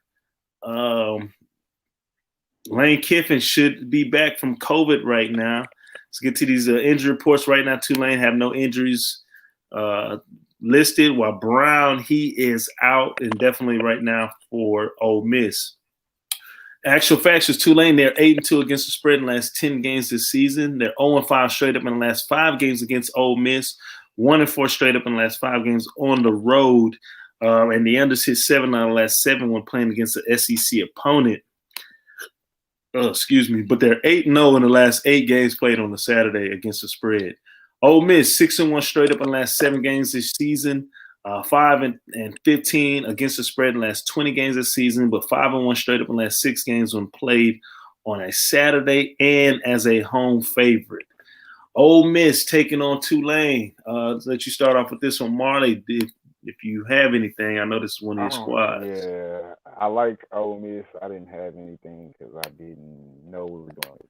Lane Kiffin should be back from COVID right now. Let's get to these injury reports right now. Tulane have no injuries listed, while Brown, he is out indefinitely right now for Ole Miss. Actual facts is Tulane, they're 8-2 against the spread in the last 10 games this season. They're 0-5 straight up in the last 5 games against Ole Miss, 1-4 straight up in the llast 5 games on the road. And the unders hit 7 out of the last 7 when playing against an SEC opponent. Excuse me, but they're 8-0 in the last 8 games played on the Saturday against the spread. Ole Miss 6-1 straight up in the last 7 games this season, 5-15 against the spread in the last 20 games this season, but 5-1 straight up in the last 6 games when played on a Saturday and as a home favorite. Ole Miss taking on Tulane. Let you start off with this one, Marley. if you have anything, I know this is one of your squads. Yeah, I like Ole Miss. I didn't have anything because I didn't know we were doing this.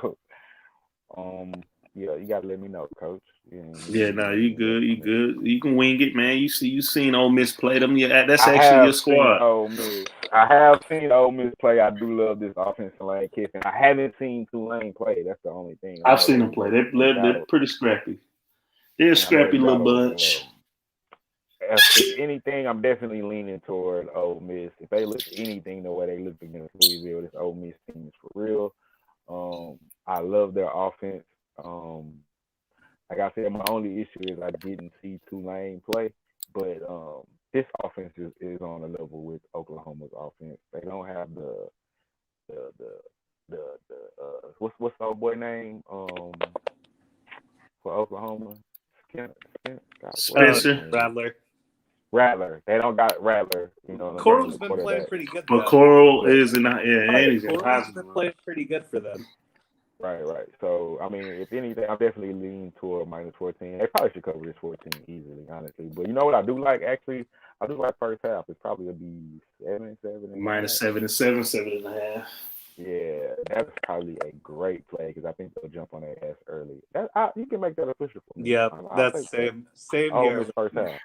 So, yeah, you gotta let me know, Coach. Yeah, no, you good. You good. You can wing it, man. You seen Ole Miss play them. Yeah, that's actually your squad. I have seen Ole Miss play. I do love this offensive line kicking. I haven't seen Tulane play. That's the only thing. I've seen them play. They're pretty scrappy. They're a scrappy little bunch. If anything, I'm definitely leaning toward Ole Miss. If they look anything the way they look against Louisville, this Ole Miss team is for real. I love their offense. Like I said, my only issue is I didn't see Tulane play, but this offense is on a level with Oklahoma's offense. They don't have the what's the old boy name for Oklahoma? Spencer Rattler. They don't got Rattler. You know, Coral's been playing pretty good. But Coral is in he's in Coral's been playing pretty good for them. Right. So, I mean, if anything, I'm definitely leaning toward -14. They probably should cover this 14 easily, honestly. But you know what I do like? Actually, I do like first half. It's probably going to be 7. -7 and 7.5. Yeah, that's probably a great play because I think they'll jump on their ass early. You can make that official for me. Yeah, that's same here. First half.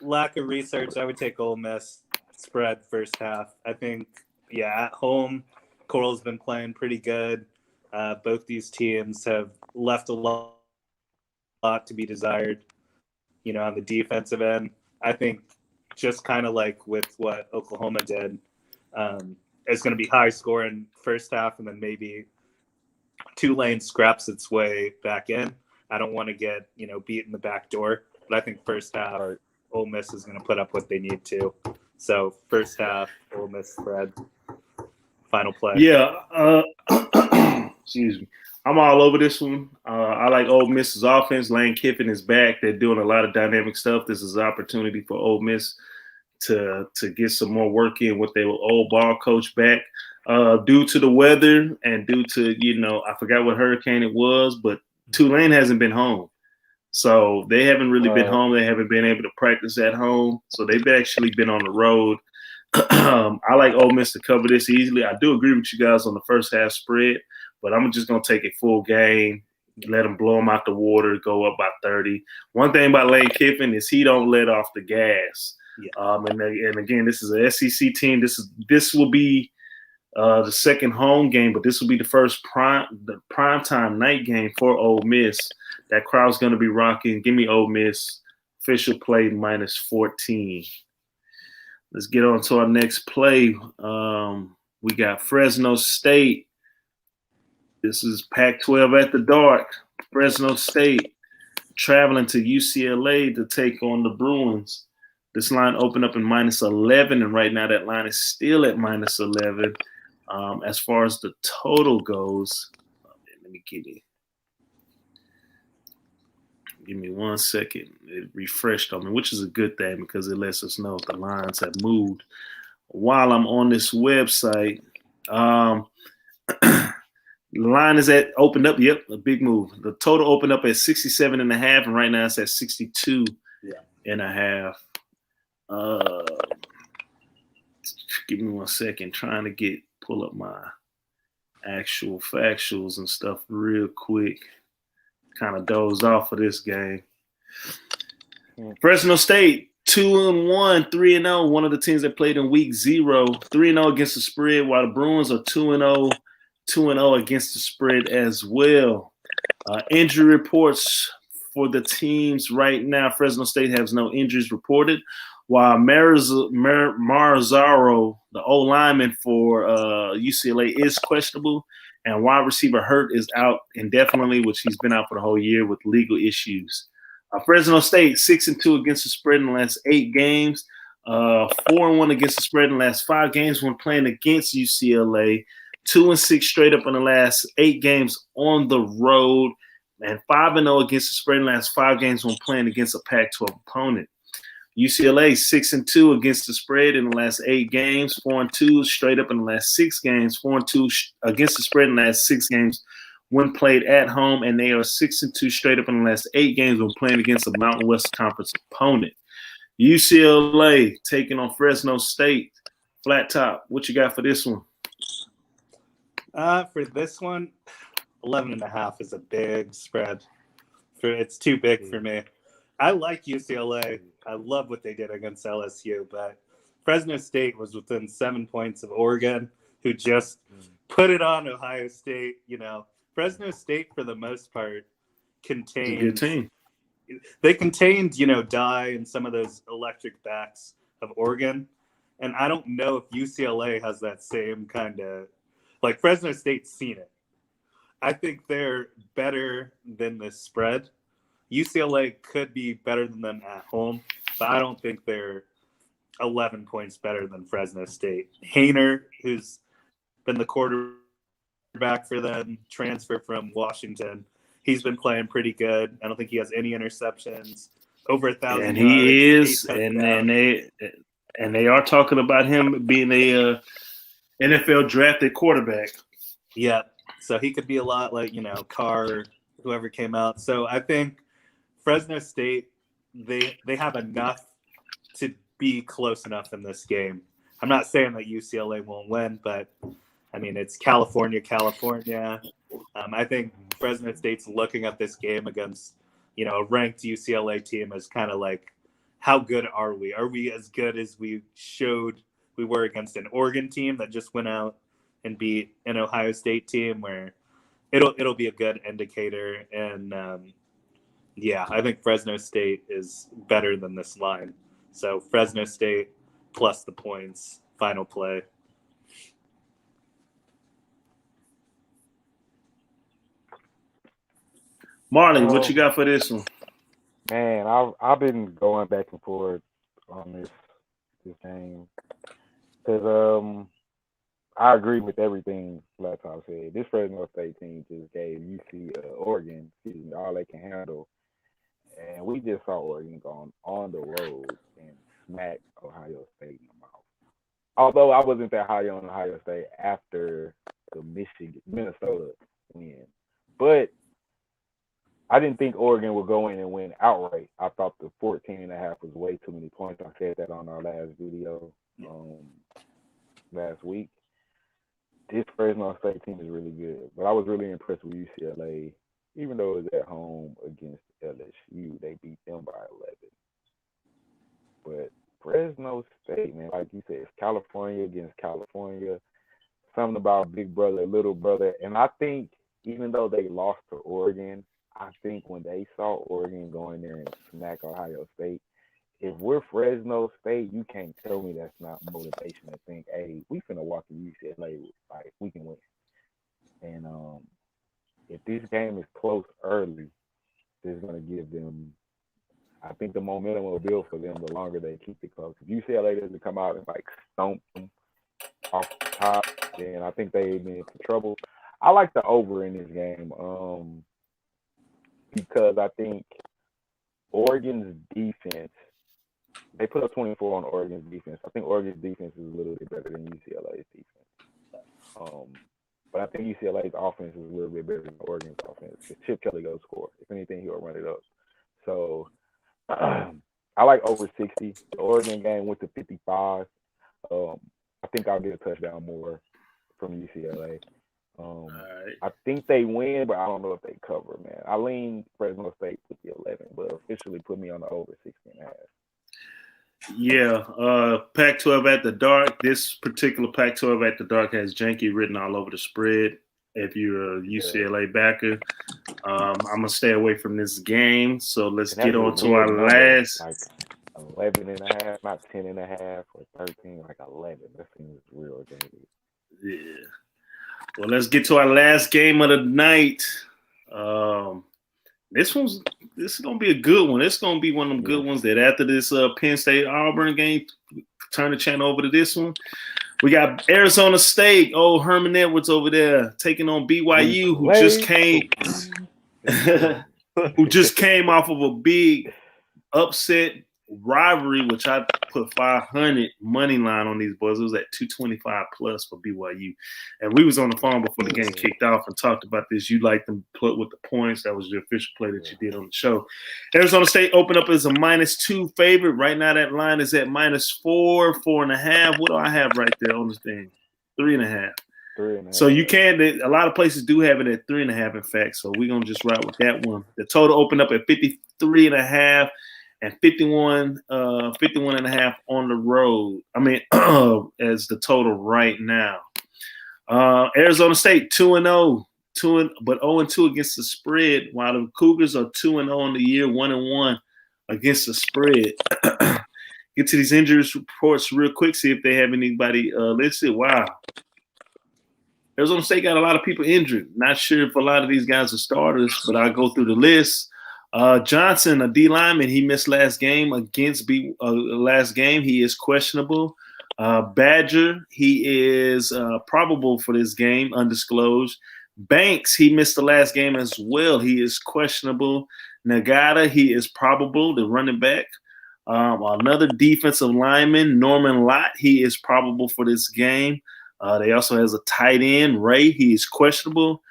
Lack of research, I would take Ole Miss spread first half. I think, at home, Coral's been playing pretty good. Both these teams have left a lot to be desired, on the defensive end. I think just kind of like with what Oklahoma did, it's going to be high scoring first half, and then maybe Tulane scraps its way back in. I don't want to get, beat in the back door, but I think first half, Ole Miss is going to put up what they need to. So first half, Ole Miss spread. Final play. Yeah. Excuse me. I'm all over this one. I like Ole Miss's offense. Lane Kiffin is back. They're doing a lot of dynamic stuff. This is an opportunity for Ole Miss to get some more work in with their old ball coach back. Due to the weather and due to, I forgot what hurricane it was, but Tulane hasn't been home. So they haven't really been home. They haven't been able to practice at home. So they've actually been on the road. I like Ole Miss to cover this easily. I do agree with you guys on the first half spread, but I'm just going to take a full game, let them blow them out the water, go up by 30. One thing about Lane Kiffin is he don't let off the gas. Yeah. And again, this is an SEC team. This will be the second home game, but this will be the first primetime night game for Ole Miss. That crowd's going to be rocking. Give me Ole Miss. Official play -14. Let's get on to our next play. We got Fresno State. This is Pac-12 at the dark. Fresno State traveling to UCLA to take on the Bruins. This line opened up in -11, and right now that line is still at -11. As far as the total goes, let me give me 1 second. It refreshed on me, which is a good thing because it lets us know if the lines have moved. While I'm on this website, the line is opened up. Yep, a big move. The total opened up at 67.5, and right now it's at 62.5. Give me 1 second. Trying to pull up my actual factuals and stuff real quick. Kind of dozed off for this game. Fresno State 2-1, 3-0. One of the teams that played in week 0, 3-0 against the spread, while the Bruins are 2-0, 2-0 against the spread as well. Injury reports for the teams right now. Fresno State has no injuries reported, while Marzaro, the old lineman for UCLA, is questionable. And wide receiver Hurt is out indefinitely, which he's been out for the whole year with legal issues. Fresno State 6-2 against the spread in the last 8 games, 4-1 against the spread in the last 5 games when playing against UCLA, 2-6 straight up in the last 8 games on the road, and 5-0 against the spread in the last 5 games when playing against a Pac-12 opponent. UCLA 6-2 against the spread in the last 8 games, 4-2 straight up in the last 6 games, 4-2 against the spread in the last 6 games when played at home, and they are 6-2 straight up in the last 8 games when playing against a Mountain West Conference opponent. UCLA taking on Fresno State. Flat top. What you got for this one? For this one, 11.5 is a big spread. It's too big for me. I like UCLA. I love what they did against LSU, but Fresno State was within 7 points of Oregon, who just put it on Ohio State. You know, Fresno State, for the most part, contained. Good team. They contained, you know, Dye and some of those electric backs of Oregon. And I don't know if UCLA has that same kind of, like, Fresno State's seen it. I think they're better than the spread. UCLA could be better than them at home, but I don't think they're 11 points better than Fresno State. Hayner, who's been the quarterback for them, transferred from Washington. He's been playing pretty good. I don't think he has any interceptions. Over 1,000 And yards. he is, and they are talking about him being a NFL drafted quarterback. Yeah, so he could be a lot like, you know, Carr, whoever came out. So I think Fresno State, they have enough to be close enough in this game. I'm not saying that UCLA won't win, but I mean, it's California. I think Fresno State's looking at this game against, you know, a ranked UCLA team as kind of like, how good are we? Are we as good as we showed we were against an Oregon team that just went out and beat an Ohio State team? Where it'll be a good indicator. And yeah, I think Fresno State is better than this line. So Fresno State plus the points, final play. Marley, what you got for this one? Man, I've been going back and forth on this game because I agree with everything Flat Top said. This Fresno State team just gave Oregon all they can handle, and we just saw Oregon going on the road and smack Ohio State in the mouth. Although I wasn't that high on Ohio State after the Minnesota win, but I didn't think Oregon would go in and win outright. I thought the 14.5 was way too many points. I said that on our last video last week. This Fresno State team is really good, but I was really impressed with UCLA. Even though it was at home against LSU, they beat them by 11. But Fresno State, man, like you said, it's California against California. Something about big brother, little brother. And I think even though they lost to Oregon, I think when they saw Oregon go in there and smack Ohio State, if we're Fresno State, you can't tell me that's not motivation to think, hey, we finna walk in UCLA, like, we can win. And if this game is close early, it's going to give them, I think the momentum will build for them the longer they keep it close. If UCLA doesn't come out and, like, stomp them off the top, then I think they've been in trouble. I like the over in this game. Because I think Oregon's defense, they put up 24 on Oregon's defense. I think Oregon's defense is a little bit better than UCLA's defense. But I think UCLA's offense is a little bit better than Oregon's offense. Because Chip Kelly goes score. If anything, he'll run it up. So I like over 60. The Oregon game went to 55. I think I'll get a touchdown more from UCLA. Right. I think they win, but I don't know if they cover, man. I lean Fresno State with the 11, but officially put me on the over 16.5. Yeah, Pac-12 at the dark. This particular Pac-12 at the dark has janky written all over the spread. If you're a UCLA backer, I'm going to stay away from this game. So let's get on to our last. Like 11.5, not 10.5 or 13, like 11. That seems real janky. Yeah. Well, let's get to our last game of the night. This is gonna be a good one. It's gonna be one of them good ones that after this Penn State Auburn game, turn the channel over to this one. We got Arizona State. Oh, Herman Edwards over there taking on BYU, who just came off of a big upset rivalry, which I put 500 money line on these boys. It was at 225 plus for BYU. And we was on the phone before the game kicked off and talked about this. You liked them put with the points. That was your official play that you did on the show. Arizona State opened up as a -2 favorite. Right now that line is at -4, 4.5. What do I have right there on this thing? 3.5. So you can. A lot of places do have it at 3.5. In fact, so we're gonna just ride with that one. The total opened up at 53.5 and 51.5 on the road. I mean, as the total right now. Arizona State 2-0, but 0-2 against the spread. While the Cougars are 2-0 on the year, 1-1 against the spread. Get to these injuries reports real quick. See if they have anybody listed. Wow. Arizona State got a lot of people injured. Not sure if a lot of these guys are starters, but I'll go through the list. Johnson, a D lineman, he missed last game against last game. He is questionable. Badger, he is probable for this game, undisclosed. Banks, he missed the last game as well. He is questionable. Nagata, he is probable, the running back. Another defensive lineman, Norman Lott, he is probable for this game. They also has a tight end, Ray. He is questionable.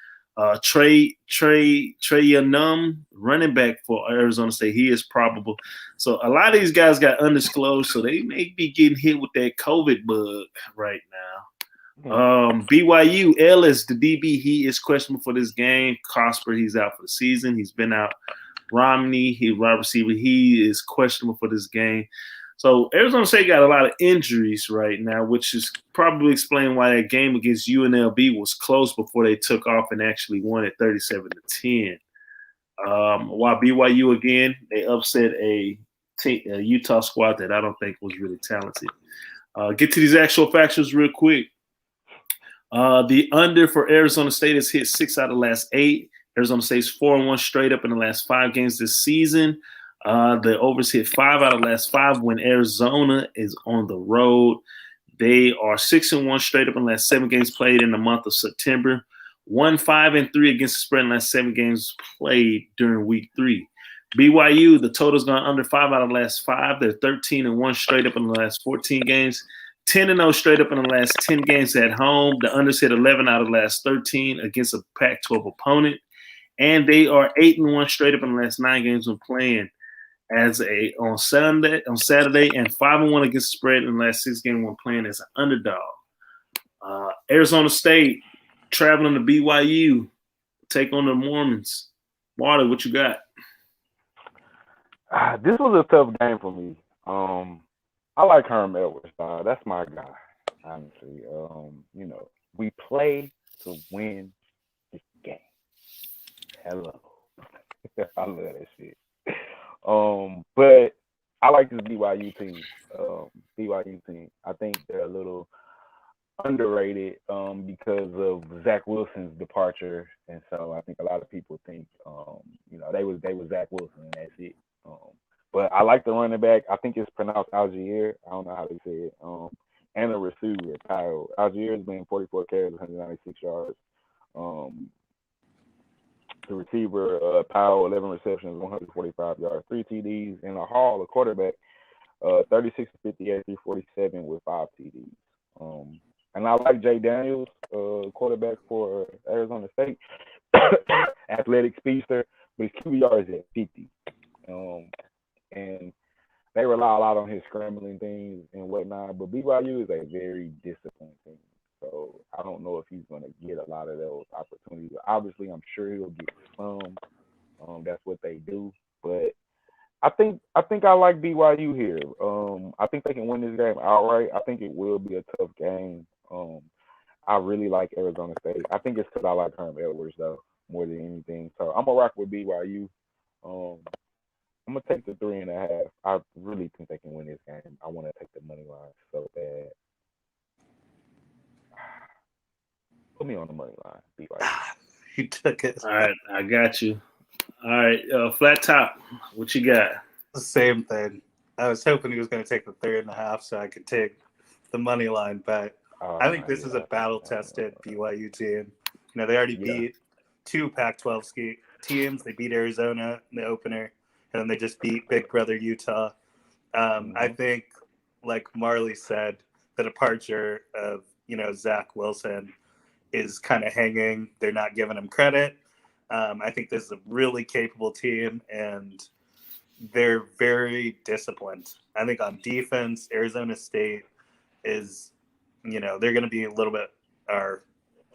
Trey Yanum, running back for Arizona State, he is probable. So a lot of these guys got undisclosed, so they may be getting hit with that COVID bug right now. BYU, Ellis, the DB, he is questionable for this game. Cosper, he's out for the season. He's been out. Romney, he wide receiver, he is questionable for this game. So Arizona State got a lot of injuries right now, which is probably explaining why that game against UNLV was close before they took off and actually won at 37-10. While BYU, again, they upset a Utah squad that I don't think was really talented. Get to these actual factors real quick. The under for Arizona State has hit 6 out of the last 8. Arizona State's 4-1 straight up in the last 5 games this season. The overs hit 5 out of the last 5 when Arizona is on the road. They are 6-1 straight up in the last 7 games played in the month of September. 1-5-3 against the spread in the last 7 games played during week 3. BYU, the total's gone under 5 out of the last 5. They're 13-1 straight up in the last 14 games. 10-0 straight up in the last 10 games at home. The unders hit 11 out of the last 13 against a Pac-12 opponent. And they are 8-1 straight up in the last 9 games when playing on Saturday, and 5-1 against the spread in the last 6 games when playing as an underdog. Arizona State traveling to BYU, take on the Mormons. Marley, what you got? This was a tough game for me. I like Herm Edwards. That's my guy, honestly. We play to win this game. Hello. I love that shit. But I like this BYU team. I think they're a little underrated because of Zach Wilson's departure, and so I think a lot of people think they was Zach Wilson and that's it. But I like the running back. I think it's pronounced Algier. I don't know how they say it. And the receiver, Kyle. Algier has been 44 carries, 196 yards. The receiver, Powell, 11 receptions, 145 yards, 3 TDs, and a Hall, a quarterback, 36 to 58, 347 with 5 TDs. And I like Jay Daniels, quarterback for Arizona State, athletic speedster, but his QBR is at 50. And they rely a lot on his scrambling things and whatnot, but BYU is a very disciplined team. So I don't know if he's going to get a lot of those opportunities. Obviously, I'm sure he'll get some. That's what they do. But I think I like BYU here. I think they can win this game outright. I think it will be a tough game. I really like Arizona State. I think it's because I like Herm Edwards, though, more than anything. So I'm going to rock with BYU. I'm going to take the 3.5. I really think they can win this game. I want to take the money line so bad. Put me on the money line. BYU. You took it. All right, I got you. All right, flat top. What you got? The same thing. I was hoping he was going to take the 3.5 so I could take the money line bet. I think this is a battle-tested BYU team. They already beat 2 Pac-12 teams. They beat Arizona in the opener, and then they just beat Big Brother Utah. I think, like Marley said, the departure of Zach Wilson is kind of hanging. They're not giving him credit. I think this is a really capable team, and they're very disciplined. I think on defense, Arizona State is, they're going to be a little bit, or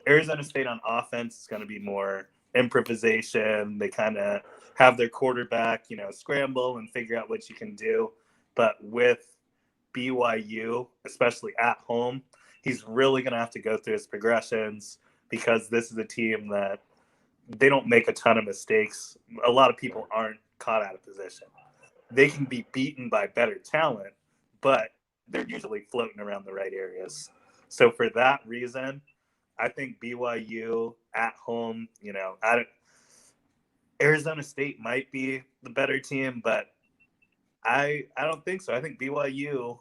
Arizona State on offense is going to be more improvisation. They kind of have their quarterback, scramble and figure out what you can do. But with BYU, especially at home, he's really going to have to go through his progressions, because this is a team that they don't make a ton of mistakes. A lot of people aren't caught out of position. They can be beaten by better talent, but they're usually floating around the right areas. So for that reason, I think BYU at home, Arizona State might be the better team, but I don't think so. I think BYU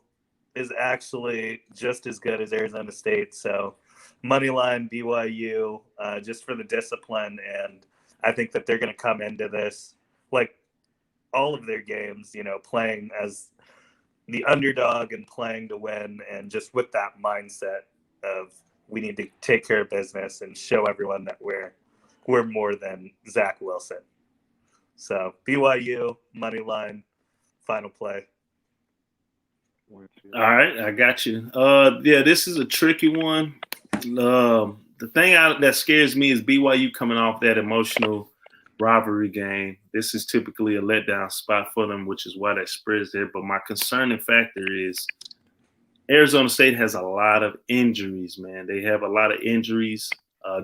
is actually just as good as Arizona State. So money line BYU, just for the discipline, and I think that they're going to come into this like all of their games, playing as the underdog and playing to win, and just with that mindset of we need to take care of business and show everyone that we're more than Zach Wilson. So BYU money line, final play. All right, I got you. Yeah, this is a tricky one. The thing that scares me is BYU coming off that emotional rivalry game. This is typically a letdown spot for them, which is why that spread's there. But my concerning factor is Arizona State has a lot of injuries, man. They have a lot of injuries.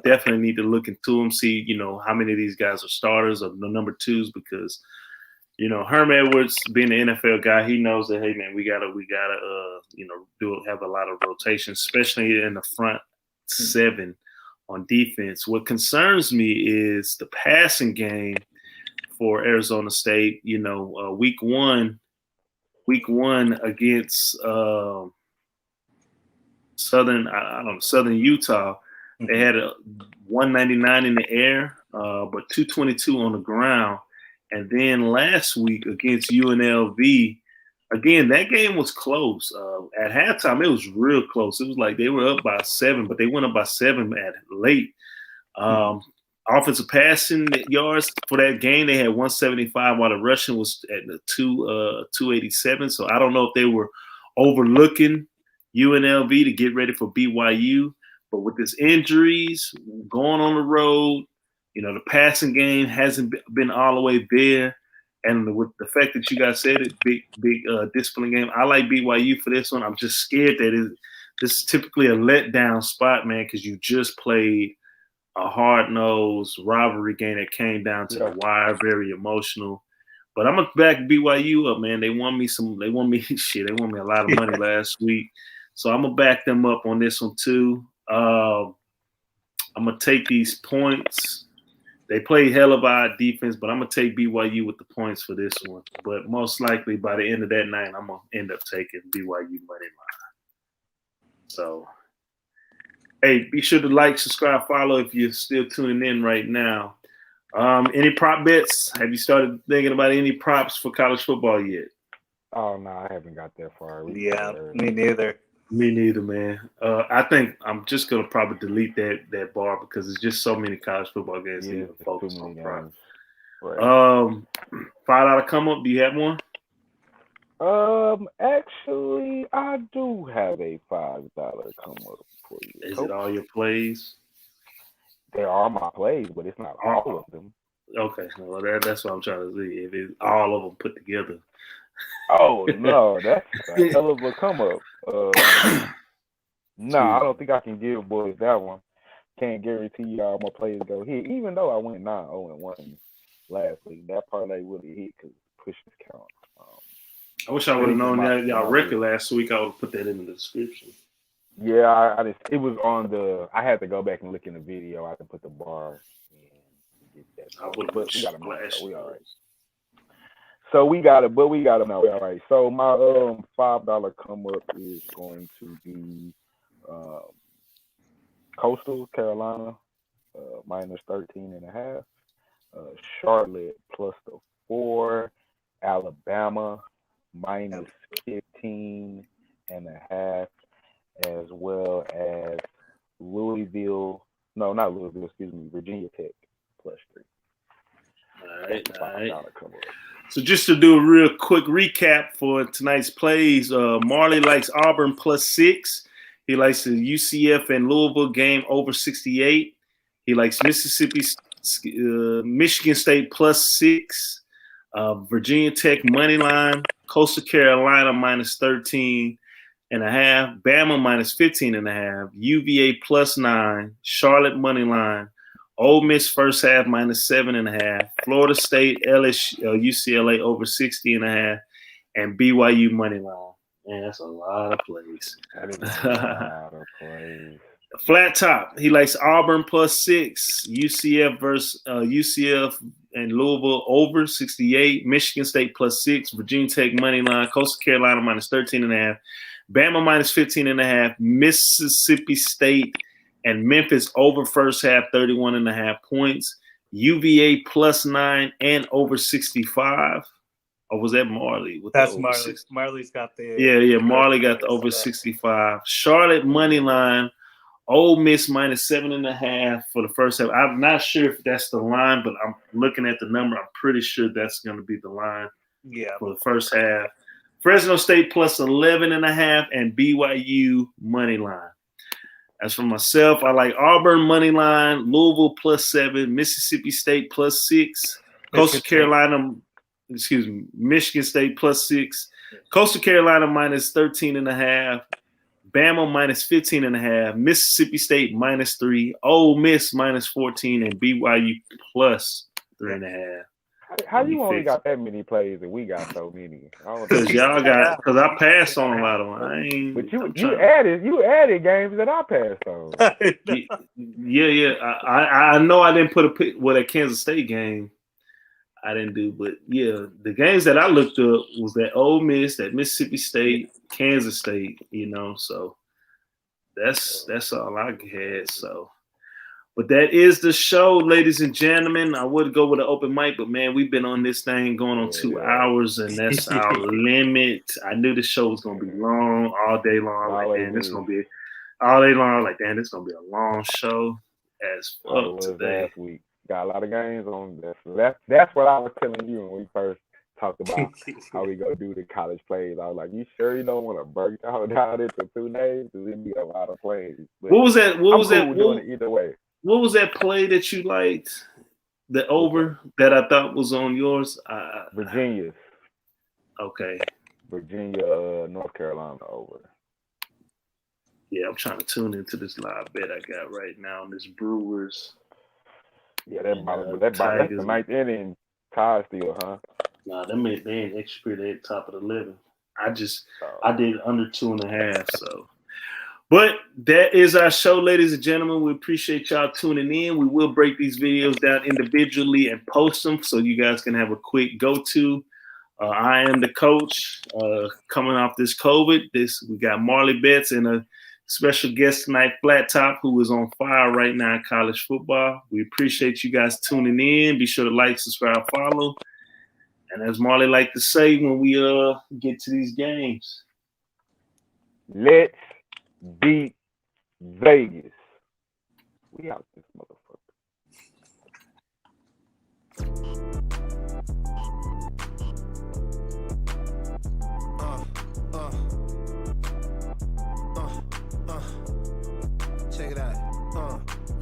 Definitely need to look into them, see, how many of these guys are starters or the number twos, because, Herm Edwards, being the NFL guy, he knows that, hey, man, we gotta, have a lot of rotation, especially in the front seven on defense. What concerns me is the passing game for Arizona State. Week one against Southern Utah, they had a 199 in the air, but 222 on the ground. And then last week against UNLV, again, that game was close. At halftime, it was real close. It was like they were up by 7, but they went up by 7 at late. Offensive passing yards for that game, they had 175, while the rushing was at 287. So I don't know if they were overlooking UNLV to get ready for BYU. But with this injuries, going on the road, the passing game hasn't been all the way there. And with the fact that you guys said it, big discipline game, I like BYU for this one. I'm just scared that this is typically a letdown spot, man, because you just played a hard-nosed rivalry game that came down to the wire, very emotional. But I'm gonna back BYU up, man. They won me a lot of money last week, so I'm gonna back them up on this one too. I'm gonna take these points. They play hell of a defense, but I'm gonna take BYU with the points for this one. But most likely by the end of that night, I'm gonna end up taking BYU money line. So, hey, be sure to like, subscribe, follow if you're still tuning in right now. Any prop bets? Have you started thinking about any props for college football yet? Oh no, I haven't got that far. Me neither. Me neither, man. I think I'm just gonna probably delete that bar because there's just so many college football games to even focus on props. Right. $5 come up. Do you have one? Actually, I do have a $5 come up for you. Is it all your plays? They are my plays, but it's not all of them. Okay, well that's what I'm trying to see. If it's all of them put together. Oh no, that's a hell of a come up. No, I don't think I can give boys that one. Can't guarantee you all my plays go hit, even though I went 9-0-1 last week. That parlay really hit because pushing count. I wish I would have known that y'all record last week. I would have put that in the description. Yeah, it was on the. I had to go back and look in the video. I had to put the bar and get that. I would have put we got a so we all right. So we got it, but we got them out. All right. So my $5 come up is going to be Coastal Carolina minus 13.5. Charlotte plus the 4. Alabama minus 15.5, as well as Louisville. No, not Louisville. Excuse me. Virginia Tech +3. All right. So just to do a real quick recap for tonight's plays, Marley likes Auburn +6. He likes the UCF and Louisville game over 68. He likes Michigan State +6. Virginia Tech money line. Coastal Carolina -13.5. Bama -15.5. UVA +9. Charlotte money line. Ole Miss first half -7.5. Florida State, UCLA over 60.5, and BYU money line. Man, that's a lot of plays. That is a lot of plays. Flat top. He likes Auburn +6. UCF versus UCF and Louisville over 68. Michigan State +6. Virginia Tech money line. Coastal Carolina -13.5. Bama -15.5. Mississippi State and Memphis over first half 31.5 points. UVA +9 and over 65. Or was that Marley? That's Marley. Marley's got the Marley got the over 65. Charlotte money line. Ole Miss -7.5 for the first half. I'm not sure if that's the line, but I'm looking at the number. I'm pretty sure that's going to be the line. For the first half. Fresno State +11.5 and BYU money line. As for myself, I like Auburn money line, Louisville +7, Mississippi State +6, Michigan State +6, Coastal Carolina -13.5, Bama -15.5, Mississippi State -3, Ole Miss -14, and BYU +3.5. How you only got that many plays and we got so many? Because I passed on a lot of them. But you added games that I passed on. Yeah. I know I didn't put that Kansas State game. I didn't do, but yeah, the games that I looked up was that Ole Miss, that Mississippi State, Kansas State. So that's all I had. So. But that is the show, ladies and gentlemen. I would go with an open mic, but man, we've been on this thing going on 2 hours, and that's our limit. I knew the show was gonna be long, all day long. Like, man, this is gonna be all day long. Like, damn, this is gonna be a long show as fuck today. Last week got a lot of games on this. That's what I was telling you when we first talked about how we go do the college plays. I was like, you sure you don't want to break down into 2 days? Because it'd be a lot of plays. But what was that? Doing it either way. What was that play that you liked? The over that I thought was on yours? Virginia. Okay. Virginia, North Carolina over. Yeah, I'm trying to tune into this live bet I got right now on this Brewers. Yeah, that's the ninth inning tie still, huh? Nah, they ain't extra. They at the top of the 11. I did under 2.5, so. But that is our show, ladies and gentlemen. We appreciate y'all tuning in. We will break these videos down individually and post them so you guys can have a quick go-to. I am the coach coming off this COVID. We got Marley Betts and a special guest tonight, Flat Top, who is on fire right now in college football. We appreciate you guys tuning in. Be sure to like, subscribe, follow. And as Marley like to say when we get to these games, let's beat Vegas. We out this motherfucker. Check it out.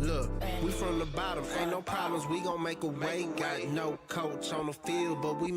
Look, we from the bottom, ain't no problems. We gon' make a way. Got no coach on the field, but we